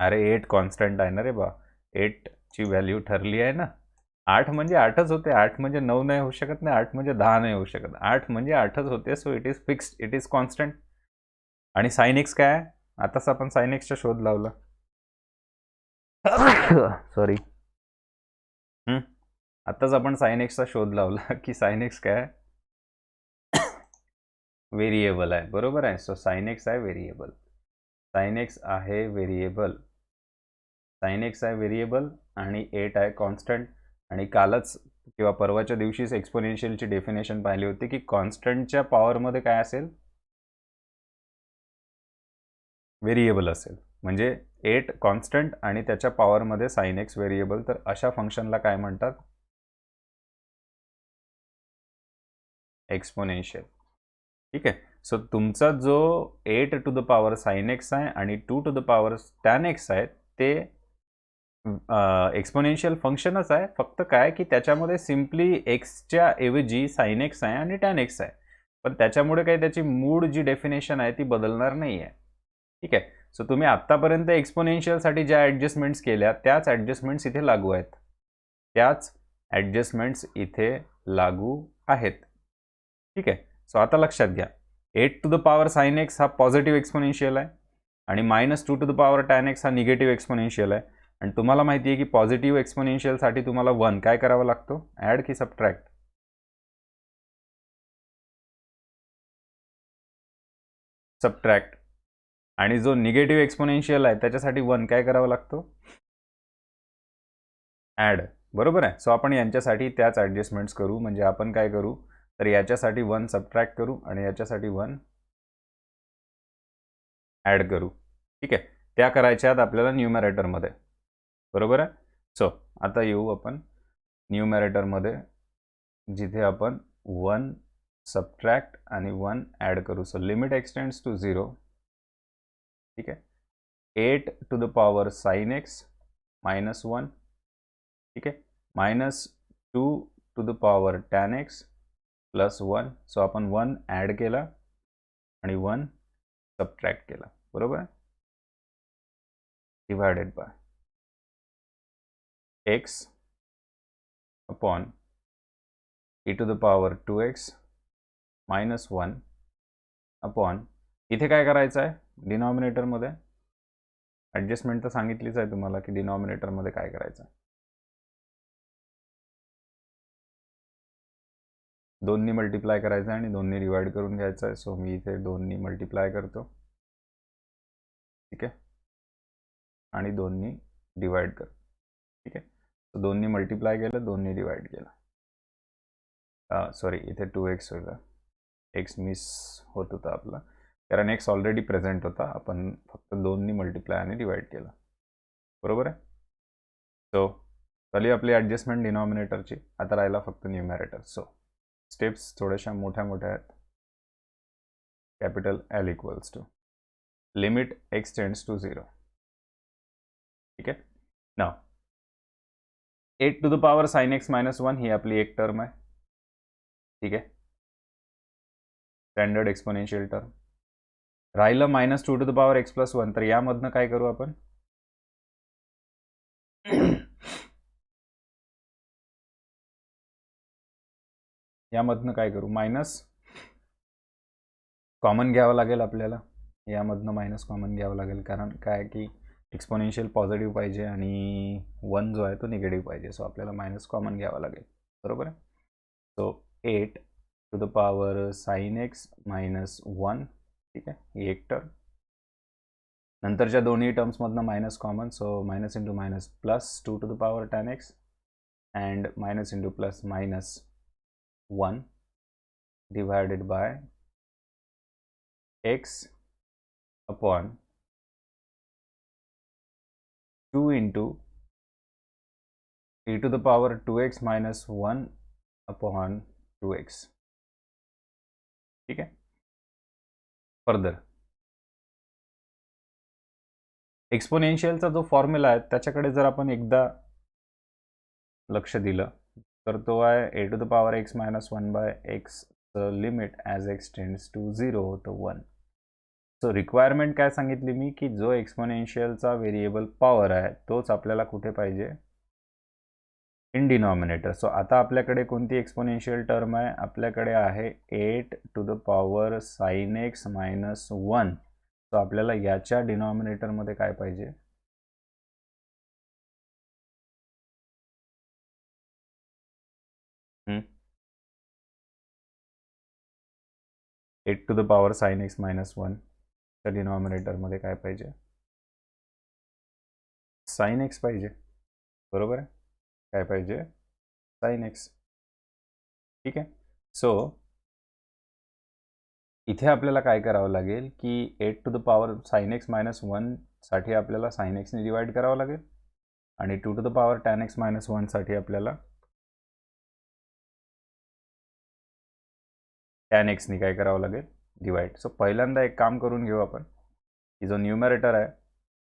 अरे 8 कॉन्स्टंट आहे ना रे बा. 8 ची व्हॅल्यू ठरली आहे ना. 8 म्हणजे 8च होते. 8 म्हणजे 9 नाही होऊ शकत नाही. 8 म्हणजे 10 नाही होऊ शकत. 8 म्हणजे 8च होते. So it is fixed, it is constant. आणि साइन एक्स काय आहे? आताच आपण साइन एक्सचा शोध लावला. सॉरी, आताच आपण साइन एक्सचा शोध लावला की साइन एक्स काय? व्हेरिएबल आहे. बरोबर आहे. सो साइन एक्स आहे व्हेरिएबल. साइन एक्स आहे व्हेरिएबल. साइन एक्स आहे व्हेरिएबल आणि 8 आहे कॉन्स्टंट. आणि कालच किंवा परवाच्या दिवशीच एक्सपोनेन्शियलची डेफिनेशन पाहिली होती की कॉन्स्टंटच्या पॉवरमध्ये काय असेल? व्हेरिएबल असेल. म्हणजे 8 कॉन्स्टंट आणि त्याच्या पॉवरमध्ये साइन एक्स व्हेरिएबल. तर अशा फंक्शनला काय म्हणतात? एक्सपोनेन्शियल. ठीक आहे, सो तुमचा जो 8 to the power sine x आहे आणि 2 to the power tan x आहे ते एक्सपोनेन्शियल फंक्शनच आहे. फक्त काय की त्याच्यामध्ये सिम्पली एक्सच्या ऐवजी साइन एक्स आहे आणि टॅन एक्स आहे, पण त्याच्यामुळे काही त्याची मूळ जी डेफिनेशन आहे ती बदलणार नाही आहे. ठीक आहे, सो तुम्ही आत्तापर्यंत एक्सपोनेन्शियलसाठी ज्या ॲडजस्टमेंट्स केल्या त्याच ॲडजस्टमेंट्स इथे लागू आहेत. त्याच ॲडजस्टमेंट्स इथे लागू आहेत. ठीक आहे, सो आता लक्षात घ्या 8 to the power sine x हा पॉझिटिव्ह एक्सपोनेन्शियल आहे आणि -2 to the power tan x हा निगेटिव्ह एक्सपोनेन्शियल आहे. आणि तुम्हाला माहिती आहे की पॉझिटिव्ह एक्सपोनेन्शियलसाठी तुम्हाला 1 काय करावा लागतो? ॲड की सबट्रॅक्ट? सबट्रॅक्ट. आणि जो निगेटिव्ह एक्सपोनेन्शियल आहे त्याच्यासाठी 1 काय करावा लागतो? ॲड. बरोबर आहे. सो आपण यांच्यासाठी त्याच ॲडजस्टमेंट्स करू. म्हणजे आपण काय करू, तर याच्यासाठी 1 सबट्रॅक्ट करू आणि याच्यासाठी 1 ॲड करू. ठीक आहे, त्या करायच्या आहेत आपल्याला न्यूमरेटरमध्ये. बरोबर आहे. सो आता येऊ आपण न्यूमरेटरमध्ये, जिथे आपण 1 सबट्रॅक्ट आणि 1 ॲड करू. So limit x tends to 0. ठीक आहे, 8 to the power sine x -1. ठीक आहे, -2 to the power tan x +1. So आपण 1 ॲड केला आणि 1 सबट्रॅक्ट केला. बरोबर आहे. Divided by x upon e to the power 2x minus 1 upon इथे काय करायचं आहे डिनॉमिनेटरमध्ये ॲडजस्टमेंट तर सांगितलीच आहे तुम्हाला की डिनॉमिनेटरमध्ये काय करायचं आहे. दोन्ही मल्टिप्लाय करायचं आहे आणि दोन्ही डिवाइड करून घ्यायचं आहे. सो मी इथे दोन्ही मल्टिप्लाय करतो, ठीक आहे, आणि दोन्ही डिवाइड करतो, ठीक आहे. सो दोन्ही मल्टिप्लाय केलं, दोन्ही डिवाइड केलं. सॉरी इथे 2x होईल, एक्स मिस होत होता आपला कारण एक्स ऑलरेडी प्रेझेंट होता. आपण फक्त दोन्ही मल्टिप्लाय आणि डिवाइड केलं, बरोबर आहे. सो झाली आपली ॲडजस्टमेंट डिनॉमिनेटरची. आता राहिला फक्त न्यूमॅरेटर. सो स्टेप्स थोड्याशा मोठ्या आहेत. Capital L equals to limit x tends to 0, ठीक आहे. नाव 8 to the power sin x minus 1 ही आपली एक टर्म आहे, ठीक आहे, स्टँडर्ड एक्सपोनेन्शियल टर्म. राहिलं -2 to the power x plus 1. तर यामधनं काय करू आपण यामधनं काय करू मायनस कॉमन घ्यावं लागेल आपल्याला. यामधनं मायनस कॉमन घ्यावं लागेल कारण काय की एक्सपोनेन्शियल पॉझिटिव्ह पाहिजे आणि 1 जो आहे तो निगेटिव्ह पाहिजे. सो आपल्याला मायनस कॉमन घ्यावं लागेल, बरोबर आहे. So 8 to the power sin x minus 1, ठीक आहे, ही एक टर्म. नंतरच्या दोन्ही टर्म्समधनं minus common. So minus into minus plus 2 to the power tan x and minus into plus minus 1 divided by x upon 2 into e to the power 2x minus 1 upon 2x, ठीक आहे. Further एक्सपोनेन्शियलचा जो formula आहे त्याच्याकडे जर आपण एकदा लक्ष दिलं तर तो आहे a to the power x minus 1 by x limit as x tends to 0 होतं 1. सो रिक्वायरमेंट काय सांगितली मी की जो एक्सपोनेन्शियलचा व्हेरिएबल पॉवर आहे तोच आपल्याला कुठे पाहिजे इन डिनॉमिनेटर. सो आता आपल्याकडे कोणती एक्सपोनेन्शियल टर्म आहे, आपल्याकडे आहे 8 to the power sin x minus 1. So आपल्याला याच्या डिनॉमिनेटरमध्ये काय पाहिजे eight to the power sin x minus 1 च्या डिनॉमिनेटरमध्ये काय पाहिजे sin x पाहिजे, बरोबर आहे. काय पाहिजे sin x, ठीक आहे. सो इथे आपल्याला काय करावं लागेल की 8 to the power sin x minus 1 साठी आपल्याला sin x ने डिवाइड करावं लागेल आणि 2 to the power tan x minus 1 साठी आपल्याला tan x ने काय करावं लागेल डिवाइड. सो पहिल्यांदा एक काम करून घेऊ आपण की जो न्यूमरेटर आहे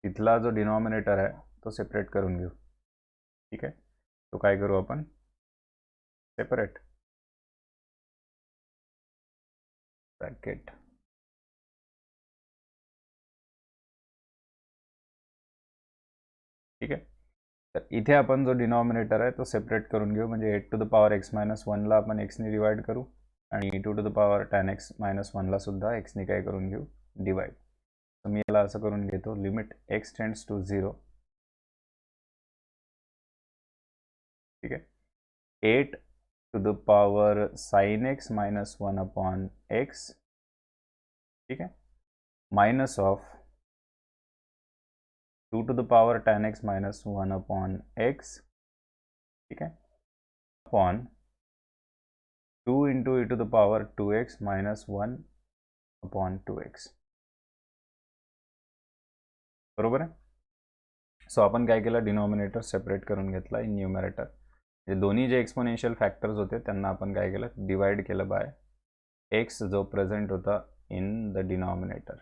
तिथला जो डिनॉमिनेटर आहे तो सेपरेट करून घेऊ, ठीक आहे. तो काय करू आपण सेपरेट ब्रॅकेट, ठीक आहे. तर इथे आपण जो डिनॉमिनेटर आहे तो सेपरेट करून घेऊ. म्हणजे 8 to the power x minus 1 ला आपण x ने डिवाइड करू आणि 2 to the power tan x minus 1 ला सुद्धा x ने काय करून घेऊ डिवाइड. तर मी याला असं करून घेतो लिमिट x टेंड्स टू 0, ठीक आहे, 8 to the power sin x minus 1 upon x, ठीक आहे, minus of 2 to the power tan x minus 1 upon x, ठीक आहे, upon 2 into e to the power 2x minus 1 upon 2x, बरोबर आहे. So आपण काय केलं डिनॉमिनेटर सेपरेट करून घेतला इन न्यूमरेटर. म्हणजे दोन्ही जे एक्सपोनेन्शियल फॅक्टर्स होते त्यांना आपण काय केलं डिवाइड केलं बाय एक्स जो प्रेझेंट होता इन द डिनॉमिनेटर,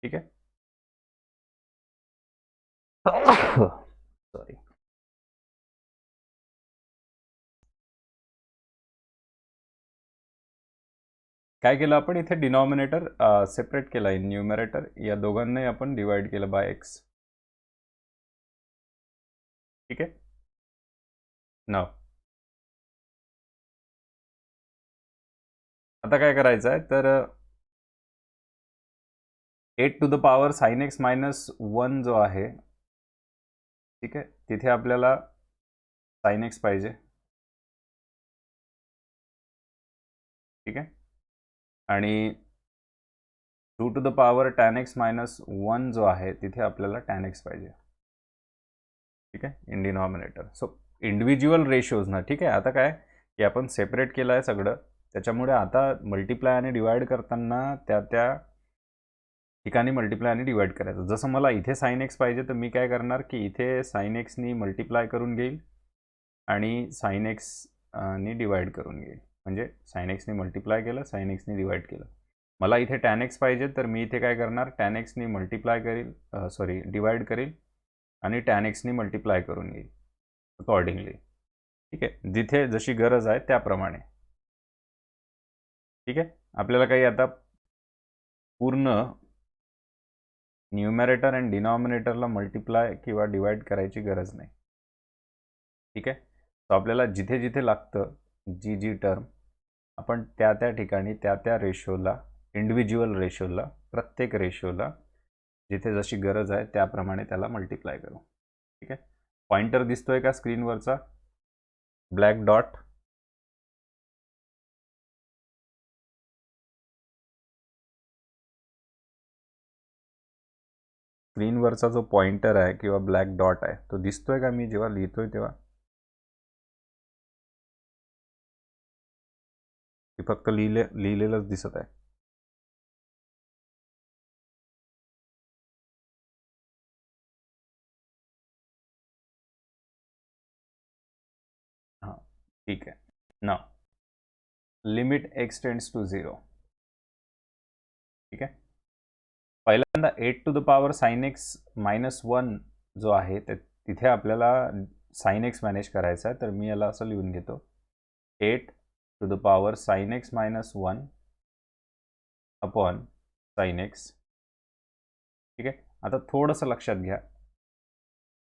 ठीक आहे. सॉरी, काय केलं आपण इथे डिनॉमिनेटर सेपरेट केला इन न्यूमरेटर. या दोघांनाही आपण डिवाइड केलं बाय एक्स, ठीक आहे. नाव आता काय करायचं आहे तर 8 to the power sin x minus 1 जो आहे, ठीक आहे, तिथे आपल्याला sin x पाहिजे, ठीक आहे, आणि 2 to the power tan x minus 1 जो आहे तिथे आपल्याला tan x पाहिजे, ठीक आहे, in denominator. So individual ratios ना, ठीक आहे. आता काय की आपण सेपरेट केलं आहे सगळं, त्याच्यामुळे आता मल्टिप्लाय आणि डिवाइड करताना त्या ठिकाणी मल्टिप्लाय आणि डिवाइड करायचं. जसं मला इथे साइन एक्स पाहिजे तर मी काय करणार की इथे साइन एक्सनी मल्टिप्लाय करून घेईल आणि साइन एक्स नी डिवाइड करून घेईल. म्हणजे साइन एक्सनी मल्टिप्लाय केलं, साइन एक्सनी डिवाइड केलं. मला इथे टॅन एक्स पाहिजे तर मी इथे काय करणार, टॅन एक्सनी मल्टिप्लाय करील, सॉरी डिवाइड करील आणि टॅन एक्सनी मल्टिप्लाय करून घेईल अकॉर्डिंगली, ठीक आहे, जिथे जशी गरज आहे त्याप्रमाणे, ठीक आहे. आपल्याला काही आता पूर्ण न्यूमरेटर आणि डिनॉमिनेटरला मल्टिप्लाय किंवा डिवाइड करायची गरज नाही, ठीक आहे. सो आपल्याला जिथे जिथे लागतं जी टर्म आपण त्या ठिकाणी त्या रेशोला, इंडिव्हिज्युअल रेशोला, प्रत्येक रेशोला जिथे जशी गरज आहे त्याप्रमाणे त्याला मल्टिप्लाय करू, ठीक आहे. पॉइंटर दिसतोय का स्क्रीनवरचा, ब्लॅक डॉट? स्क्रीनवरचा जो पॉइंटर आहे किंवा ब्लॅक डॉट आहे तो दिसतोय का मी जेव्हा लिहितोय तेव्हा? की फक्त लिहिलेलंच दिसत आहे? हां, ठीक आहे. नाव लिमिट एक्स टेंड्स टू 0, ठीक आहे. पहिल्यांदा 8 to the power sin x minus 1 जो आहे तिथे आपल्याला sin x मॅनेज करायचा आहे, तर मी याला असं लिहून घेतो, 8 to the power sin x minus 1 upon sin x, ठीक आहे. आता थोडंसं लक्षात घ्या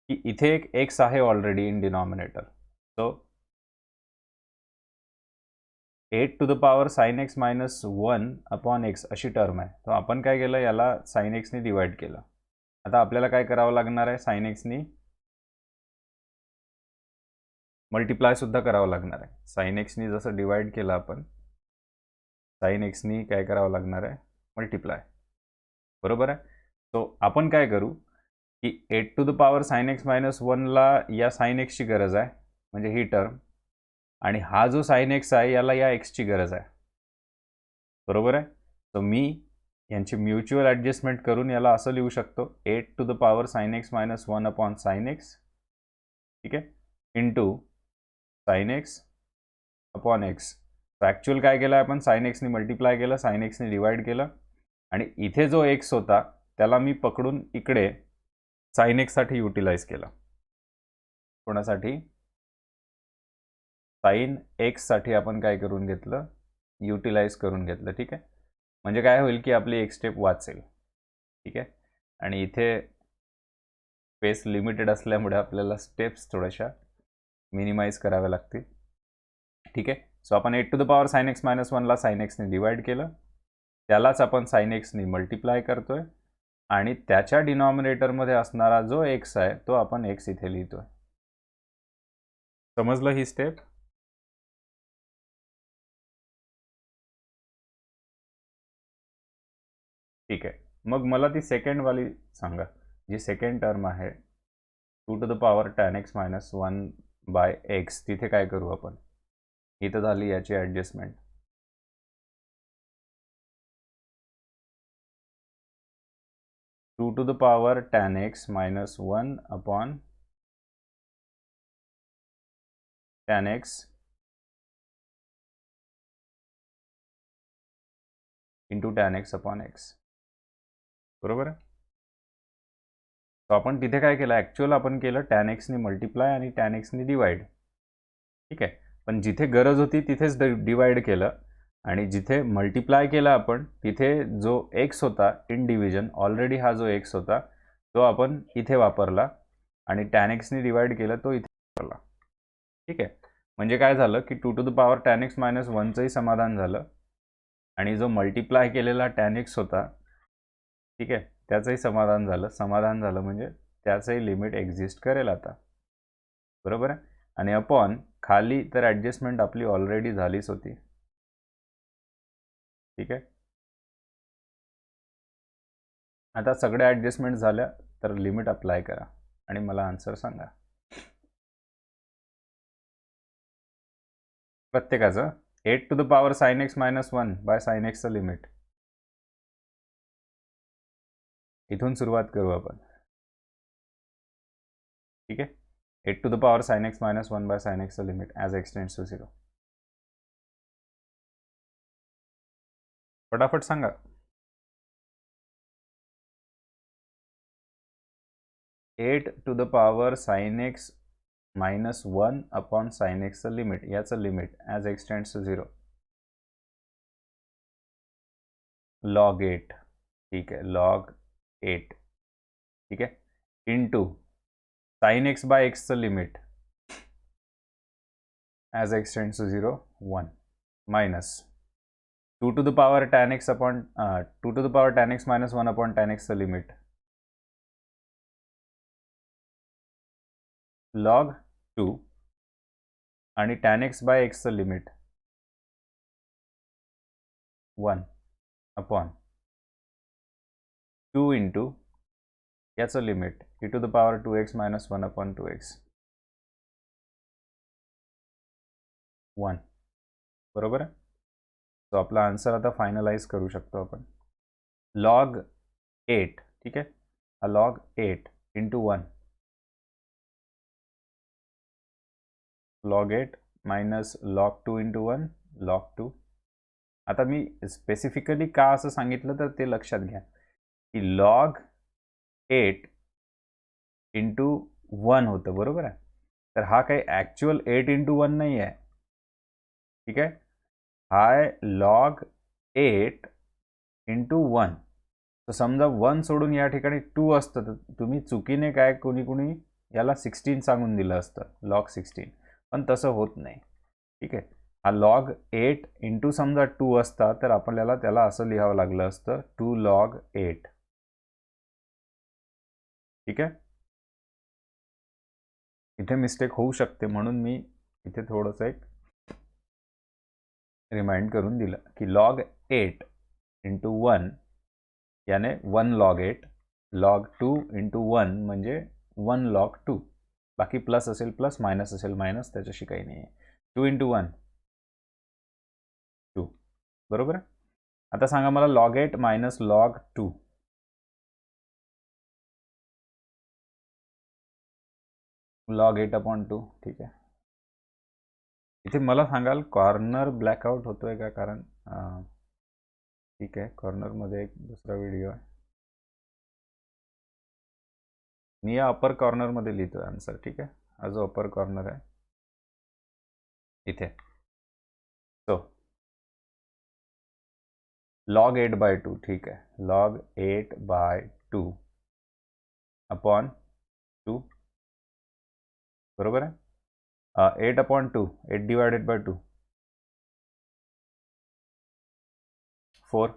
की इथे एक x आहे already in denominator, so 8 to the power sin x minus 1 upon x अशी टर्म आहे. तर आपण काय केलं, याला sin x नी डिवाइड केलं. आता आपल्याला काय करावं लागणार आहे, sin x नी मल्टिप्लाय सुद्धा करावं लागणार आहे. sin x नी जसं डिवाइड केलं आपण, sin x नी काय करावं लागणार आहे, मल्टिप्लाय, बरोबर आहे. सो आपण काय करू की 8 to the power sin x minus 1 ला या sin x ची गरज आहे, म्हणजे ही टर्म, आणि हा जो sin x आहे याला या x ची गरज आहे, बरोबर आहे. सो मी यांची म्युच्युअल ॲडजस्टमेंट करून याला असं लिहू शकतो, 8 to the power sin x minus 1 upon sin x, ठीक आहे, into sin x upon x. So actual काय केलं आपण, sin x नी मल्टिप्लाय केलं, sin x नी डिवाइड केलं, आणि इथे जो x होता त्याला मी पकडून इकडे sin x साठी युटिलाइज केलं. कोणासाठी? sin x साठी आपण काय करून घेतलं, युटिलाइज करून घेतलं, ठीक आहे. म्हणजे काय होईल की आपली एक स्टेप वाचेल, ठीक आहे. आणि इथे स्पेस लिमिटेड असल्यामुळे आपल्याला स्टेप्स थोड्याशा मिनिमाइज कराव्या लागतील, ठीक आहे. सो आपण 8 to the power sin x minus 1 ला sin x ने डिवाइड केलं, त्यालाच आपण sin x ने मल्टिप्लाय करतोय, आणि त्याच्या डिनॉमिनेटरमध्ये असणारा जो x आहे तो आपण x इथे लिहितोय. समजलं ही स्टेप? ठीक आहे. मग मला ती सेकंडवाली सांगा, जी सेकंड टर्म आहे 2 to the power tan x minus 1 by x, तिथे काय करू आपण? इथं झाली याची adjustment. 2 to the power tan x minus 1 upon tan x into tan x upon x, बरोबर आहे. तो आपण तिथे काय केलं, ॲक्च्युअल आपण केलं tan x नी मल्टिप्लाय आणि tan x नी डिवाइड, ठीक आहे. पण जिथे गरज होती तिथेच डिवाइड केलं, आणि जिथे मल्टिप्लाय केलं आपण तिथे जो x होता इन डिव्हिजन, ऑलरेडी हा जो x होता तो आपण इथे वापरला, आणि tan x नी डिवाइड केलं तो इथे वापरला. ठीक आहे. म्हणजे काय झालं की 2 to the power tan x minus 1चंही समाधान झालं आणि जो मल्टिप्लाय केलेला tan x होता, ठीक आहे, त्याचंही समाधान झालं म्हणजे त्याचंही लिमिट एक्झिस्ट करेल आता, बरोबर आहे. आणि अपॉन खाली तर ॲडजस्टमेंट आपली ऑलरेडी झालीच होती, ठीक आहे. आता सगळ्या ॲडजस्टमेंट झाल्या तर लिमिट अप्लाय करा आणि मला आन्सर सांगा प्रत्येकाचं. 8 to the power sin x minus 1 by sin x चं लिमिट. इथून सुरुवात करू आपण, ठीक आहे. 8 to the power sin x minus 1 by sin x चं limit as x tends to 0. फटाफट सांगा. Eight to the power sine x minus 1 upon sine एक्सचं लिमिट, याचं limit as x tends to 0. log 8, ठीक आहे, log 8, ठीक आहे, into sine x by एक्सचं limit as x tends to 0 1 minus 2 to the power tan x upon 2 to the power tan x minus 1 upon tan x चं limit log 2 आणि tan x by x चं limit 1 upon 2 into याचं limit e to the power 2x minus 1 upon 2x 1, बरोबर आहे. So आपला answer आता finalise करू शकतो आपण. log 8, ठीक आहे, हा log 8 into 1 log 8 minus log 2 into 1 log 2. आता मी स्पेसिफिकली का असं सांगितलं तर ते लक्षात घ्या की log 8 इंटू 1 होतं, बरोबर आहे. तर हा काही ॲक्च्युअल 8 इंटू 1 नाही आहे, ठीक आहे. हा आहे log 8 इंटू 1. तर समजा 1 सोडून या ठिकाणी 2 असतं तर तुम्ही चुकीने काय कोणी याला 16 सांगून दिलं असतं, log 16, पण तसं होत नाही, ठीक आहे. हा log 8 इंटू समजा 2 असता तर आपल्याला त्याला असं लिहावं लागलं असतं 2 log 8, ठीक आहे. इथे मिस्टेक होऊ शकते म्हणून मी इथे थोडंसं एक रिमाइंड करून दिलं की log 8 इंटू 1 याने 1 log 8, log 2 इंटू 1 म्हणजे 1 log 2. बाकी प्लस असेल प्लस, मायनस असेल मायनस, त्याच्याशी काही नाही आहे. 2 इंटू 1 2, बरोबर आहे. आता सांगा मला log 8 minus log 2. log 8 upon 2, ठीक आहे. इथे मला सांगाल कॉर्नर ब्लॅकआउट होतोय का, कारण ठीक आहे, कॉर्नरमध्ये एक दुसरा व्हिडिओ आहे. मी या अपर कॉर्नरमध्ये लिहितोय आन्सर, ठीक आहे. हा जो अपर कॉर्नर आहे इथे, सो log 8 बाय 2, ठीक आहे, log 8 बाय 2 अपॉन 2, बरोबर आहे. 8 अपॉन 2, 8 डिवायडेड बाय 2 4,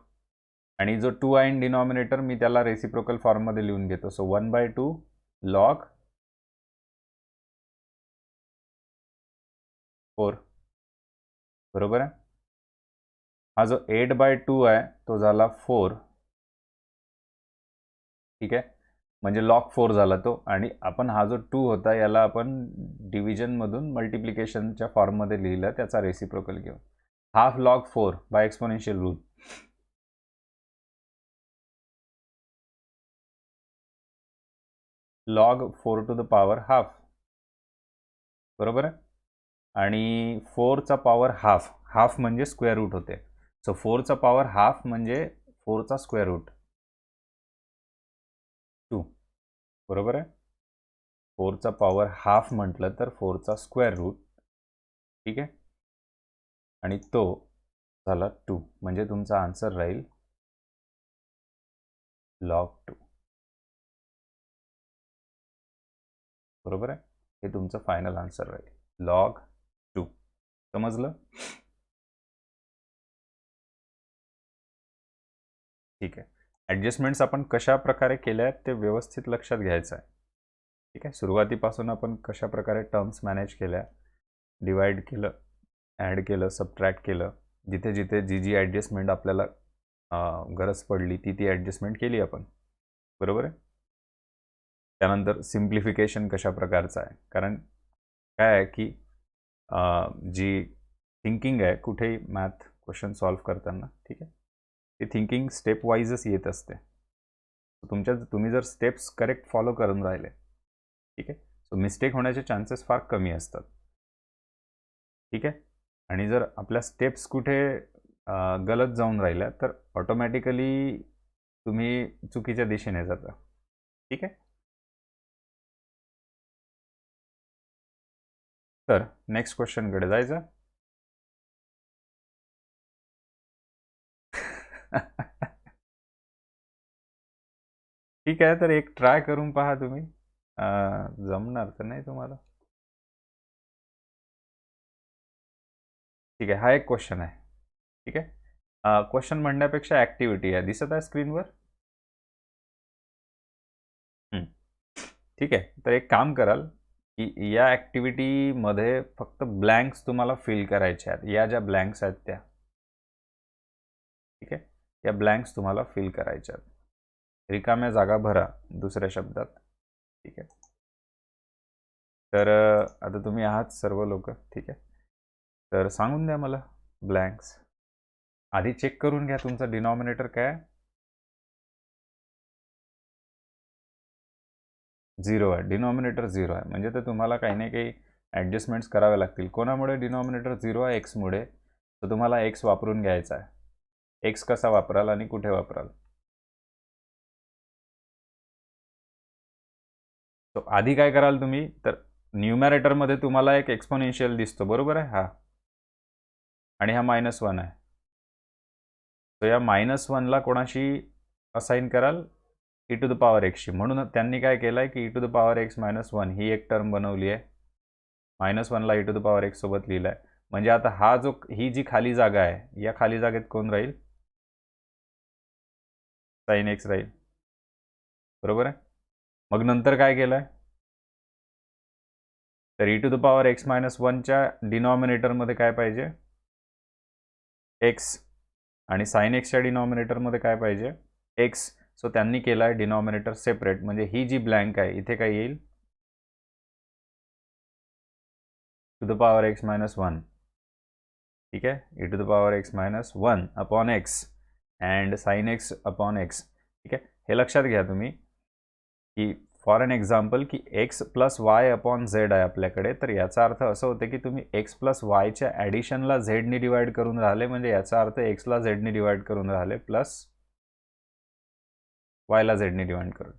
आणि जो 2 आहे इन डिनॉमिनेटर मी त्याला रेसिप्रोकल फॉर्ममध्ये लिहून घेतो. सो 1 बाय 2 log 4, बरोबर आहे. हा जो 8 बाय 2 आहे तो झाला 4, ठीक आहे, म्हणजे log 4 झाला तो. आणि आपण हा जो 2 होता याला आपण डिव्हिजनमधून मल्टिप्लिकेशनच्या फॉर्ममध्ये लिहिलं, त्याचा रेसिप्रोकल घेऊन half log 4 by exponential rule. log 4 to the power half, बरोबर आहे. आणि 4चा पॉवर हाफ, हाफ म्हणजे स्क्वेअर रूट होते. सो 4चा पॉवर हाफ म्हणजे 4चा स्क्वेअर रूट 2, बरोबर आहे. 4चा पॉवर हाफ म्हटलं तर 4चा स्क्वेअर रूट, ठीक आहे, आणि तो झाला 2, म्हणजे तुमचा आन्सर राहील log 2, बरोबर आहे. हे तुमचं फायनल आन्सर राहील. log 2. समजलं? ठीक आहे. ॲडजस्टमेंट्स आपण कशा प्रकारे केल्या आहेत ते व्यवस्थित लक्षात घ्यायचं आहे. ठीक आहे. सुरुवातीपासून आपण कशा प्रकारे टर्म्स मॅनेज केल्या, डिवाइड केलं, ॲड केलं, सबट्रॅक्ट केलं, जिथे जिथे जी ॲडजस्टमेंट आपल्याला गरज पडली ती ॲडजस्टमेंट केली आपण, बरोबर आहे. त्यानंतर सिम्प्लिफिकेशन कशा प्रकारचं आहे, कारण काय आहे की जी थिंकिंग आहे कुठेही मॅथ क्वेश्चन सॉल्व करताना, ठीक आहे, ती थिंकिंग स्टेप वाईजच येत असते. तुम्ही जर स्टेप्स करेक्ट फॉलो करून राहिले, ठीक आहे, सो मिस्टेक होण्याचे चान्सेस फार कमी असतात. ठीक आहे. आणि जर आपल्या स्टेप्स कुठे गलत जाऊन राहिल्या तर ऑटोमॅटिकली तुम्ही चुकीच्या दिशेने जाता. ठीक आहे. तर नेक्स्ट क्वेश्चनकडे जायचं. ठीक आहे, तर एक ट्राय करून पहा तुम्ही. जमणार तर नाही तुम्हाला. ठीक आहे, हा एक क्वेश्चन आहे. ठीक आहे. क्वेश्चन म्हणण्यापेक्षा ॲक्टिव्हिटी आहे, दिसत आहे स्क्रीनवर. ठीक आहे, तर एक काम कराल की या ॲक्टिव्हिटीमध्ये फक्त ब्लँक्स तुम्हाला फिल करायचे आहेत. या ज्या ब्लँक्स आहेत त्या, ठीक आहे, या ब्लँक्स तुम्हाला फिल करायच्या आहेत. रिकाम्या जागा भरा, दुसऱ्या शब्दात. ठीक आहे. तर आता तुम्ही आहात सर्व लोक, ठीक आहे, तर सांगून द्या मला ब्लँक्स. आधी चेक करून घ्या तुमचा डिनॉमिनेटर काय आहे. 0 आहे. डिनॉमिनेटर 0 आहे म्हणजे तर तुम्हाला काही ना काही ॲडजस्टमेंट्स करावे लागतील. कोणामुळे डिनॉमिनेटर 0 आहे? एक्समुळे. तर तुम्हाला एक्स वापरून घ्यायचा आहे. एक्स कसा वापराल आणि कुठे वापराल? तो आधी काय कराल तुम्ही, तर न्यूमॅरेटरमध्ये तुम्हाला एक एक्सपोनेन्शियल दिसतो, बरोबर आहे, हा, आणि हा -1 आहे. तर या -1ला कोणाशी असाइन कराल? e टू द पॉवर एक्सशी. म्हणून त्यांनी काय केलं आहे की e to the power x -1 ही एक टर्म बनवली आहे. -1ला e to the power x सोबत लिहिलं आहे. म्हणजे आता ही जी खाली जागा आहे, या खाली जागेत कोण राहील? साइन एक्स राहील, बरोबर आहे. मग नंतर काय केलं आहे? तर e to the power x -1च्या डिनॉमिनेटरमध्ये काय पाहिजे? एक्स. आणि साइन एक्सच्या डिनॉमिनेटरमध्ये काय पाहिजे? एक्स. सो त्यांनी केलं आहे डिनॉमिनेटर सेपरेट. म्हणजे ही जी ब्लँक आहे इथे काय येईल? To the power x -1. ठीक आहे, e to the power x -1 upon x and sine x upon x. ठीक आहे, हे लक्षात घ्या तुम्ही की फॉर एन एक्झाम्पल की x plus y upon z आहे आपल्याकडे. तर याचा अर्थ असं होते की तुम्ही एक्स प्लस वायच्या ॲडिशनला झेडनी डिवाइड करून राहिले, म्हणजे याचा अर्थ एक्सला झेडनी डिवाइड करून राहिले प्लस वायला झेडनी डिवाइड करून.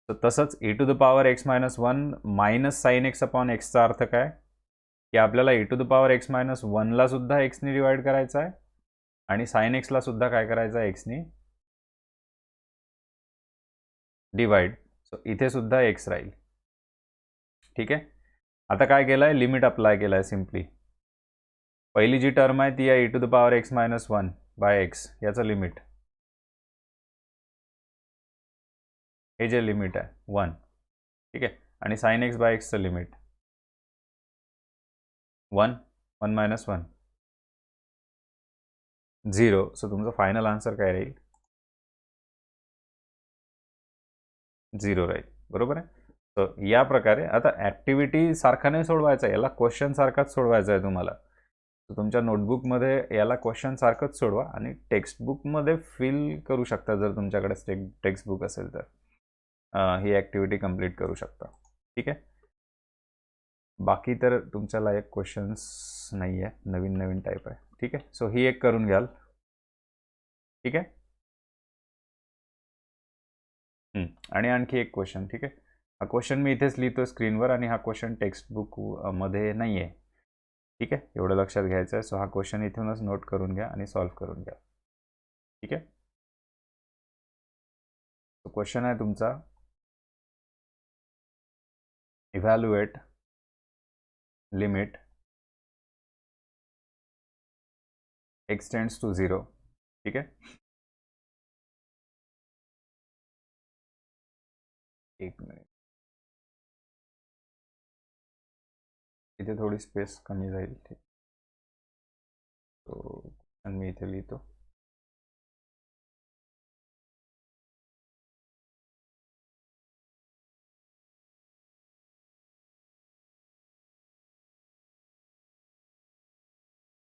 तर तसंच e to the power x -1 minus sine x upon एक्सचा अर्थ काय? की आपल्याला e to the power x -1ला सुद्धा एक्सनी डिवाइड करायचा आहे आणि साइन एक्सला सुद्धा काय करायचं आहे? एक्सनी डिवाइड. सो इथे सुद्धा एक्स राहील. ठीक आहे. आता काय केलं आहे? लिमिट अप्लाय केलं आहे सिम्पली. पहिली जी टर्म आहे ती आहे e to the power x -1 by x, याचं लिमिट, हे जे लिमिट आहे 1. ठीक आहे. आणि साइन एक्स बाय एक्सचं लिमिट 1, 1 - 1 0. सो तुमचं फायनल आन्सर काय राहील? 0 राहील, बरोबर आहे. तर या प्रकारे आता ॲक्टिव्हिटी सारखा नाही सोडवायचा, याला क्वेश्चन सारखाच सोडवायचा आहे तुम्हाला. तर तुमच्या नोटबुकमध्ये याला क्वेश्चन सारखंच सोडवा आणि टेक्स्टबुकमध्ये फिल करू शकता जर तुमच्याकडे टेक्स्टबुक असेल तर ही ॲक्टिव्हिटी कंप्लीट करू शकता. ठीक आहे. बाकी तर तुमच्या लायक क्वेश्चन्स नाही आहे, नवीन नवीन टाईप आहे. ठीक आहे, सो ही एक करून घ्याल. ठीक आहे. आणि आणखी एक क्वेश्चन. ठीक आहे, हा क्वेश्चन मी इथेच लिहितो स्क्रीनवर आणि हा क्वेश्चन टेक्स्टबुक मध्ये नाही आहे. ठीक आहे, एवढं लक्षात घ्यायचं आहे. सो हा क्वेश्चन इथूनच नोट करून घ्या आणि सॉल्व्ह करून घ्या. ठीक आहे. तो क्वेश्चन आहे तुमचा, evaluate limit x tends to 0. ठीक है, एक मिनिट, इथे थोडी स्पेस कमी जाईल. ठीक, तो मी इथे लिहितो.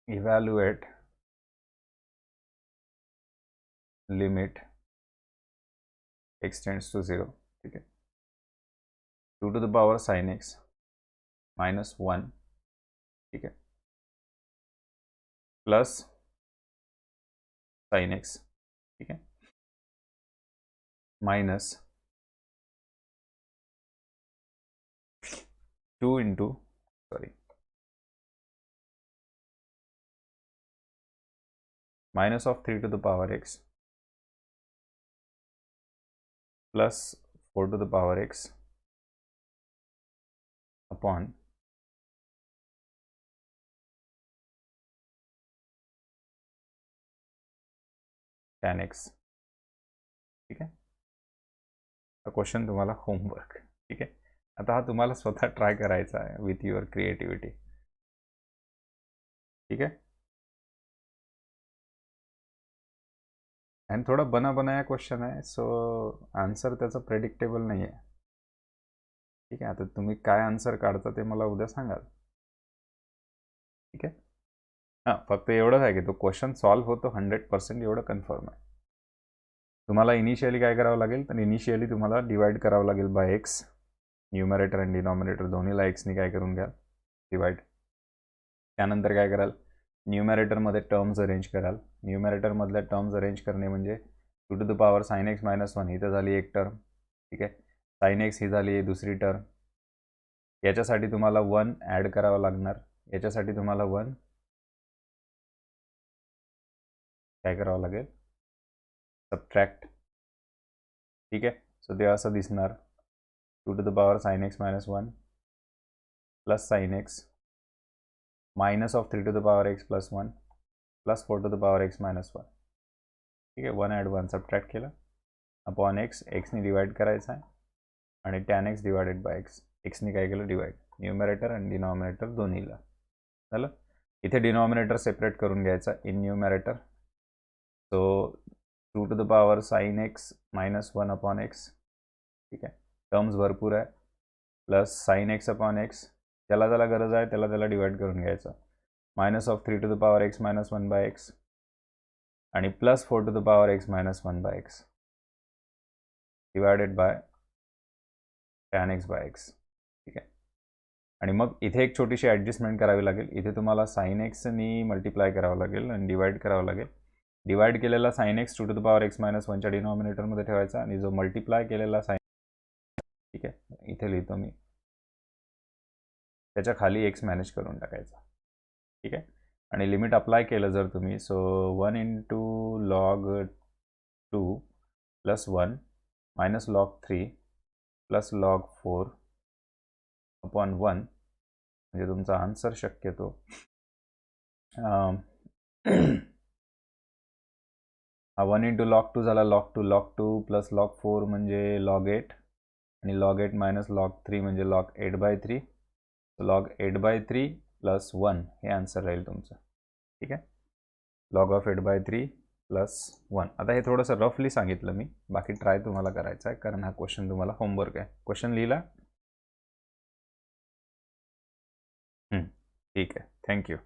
Evaluate limit x tends to 0. ठीक है, 2 to the power sin x minus 1. ठीक है, प्लस sin x. ठीक है, minus 2 into minus of 3 to the power x plus 4 to the power x upon tan x. ठीक आहे, हा क्वेश्चन तुम्हाला होमवर्क. ठीक आहे, आता हा तुम्हाला स्वतः ट्राय करायचा आहे विथ युअर क्रिएटिव्हिटी. ठीक आहे, आणि थोडा बनाया क्वेश्चन आहे, सो आन्सर त्याचा प्रेडिक्टेबल नाही आहे. ठीक आहे, आता तुम्ही काय आन्सर काढता ते मला उद्या सांगाल. ठीक आहे, हां, फक्त एवढंच आहे की तो क्वेश्चन सॉल्व्ह होतो 100%, एवढं कन्फर्म आहे. तुम्हाला इनिशियली काय करावं लागेल, तर इनिशियली तुम्हाला डिवाइड करावं लागेल बाय एक्स. न्यूमरेटर आणि डिनॉमिनेटर दोन्हीला एक्सनी काय करून घ्याल, डिवाइड. त्यानंतर काय कराल, न्यूमरेटरमध्ये टर्म्स अरेंज कराल. न्यूमरेटरमधल्या टर्म्स अरेंज करणे म्हणजे 2 to the power sin x minus 1 ही तर झाली एक टर्म. ठीक आहे, sin x ही झाली दुसरी टर्म. याच्यासाठी तुम्हाला 1 ॲड करावं लागणार. याच्यासाठी तुम्हाला 1 काय करावं लागेल, सबट्रॅक्ट. ठीक आहे, सो ते असं दिसणार 2 to the power sin x minus 1 plus sin x minus of 3 to the power x plus 1 plus 4 to the power x minus 1. ठीक आहे, 1 ॲड 1 सबट्रॅक्ट केलं अपॉन एक्स. एक्सनी डिवाइड करायचं आहे आणि tan x divided by x. एक्सनी काय केलं, डिवाइड. न्यूमरेटर आणि डिनॉमिनेटर दोन्हीला झालं. इथे डिनॉमिनेटर सेपरेट करून घ्यायचा in numerator. So 2 to the power sin x minus 1 upon x. ठीक आहे, टर्म्स भरपूर आहे. Plus sin x upon x, ज्याला ज्याला गरज आहे त्याला त्याला डिवाइड करून घ्यायचं. Minus of 3 to the power x minus 1 by x आणि plus 4 to the power x minus 1 by x divided by tan x by x. ठीक आहे, आणि मग इथे एक छोटीशी ॲडजस्टमेंट करावी लागेल. इथे तुम्हाला sin xनी मल्टिप्लाय करावं लागेल आणि डिवाइड करावं लागेल. डिवाइड केलेला sin x 2 to the power x minus 1च्या डिनॉमिनेटरमध्ये ठेवायचा आणि जो मल्टिप्लाय केलेला sin, ठीक आहे, इथे लिहितो मी, त्याच्या खाली एक्स मॅनेज करून टाकायचा. ठीक आहे, आणि लिमिट अप्लाय केलं जर तुम्ही, so 1 into log 2 plus 1 minus log 3 plus log 4 upon 1 म्हणजे तुमचा आन्सर शक्यतो हा 1 into log 2 झाला log 2 प्लस log 4 म्हणजे log 8 आणि log 8 मायनस log 3 म्हणजे log 8/3. log 8/3 प्लस 1 हे आन्सर राहील तुमचं. ठीक आहे, log ऑफ 8/3 प्लस 1. आता हे थोडंसं रफली सांगितलं मी, बाकी ट्राय तुम्हाला करायचा आहे कारण हा क्वेश्चन तुम्हाला होमवर्क आहे. क्वेश्चन लिहिला? ठीक आहे, थँक्यू.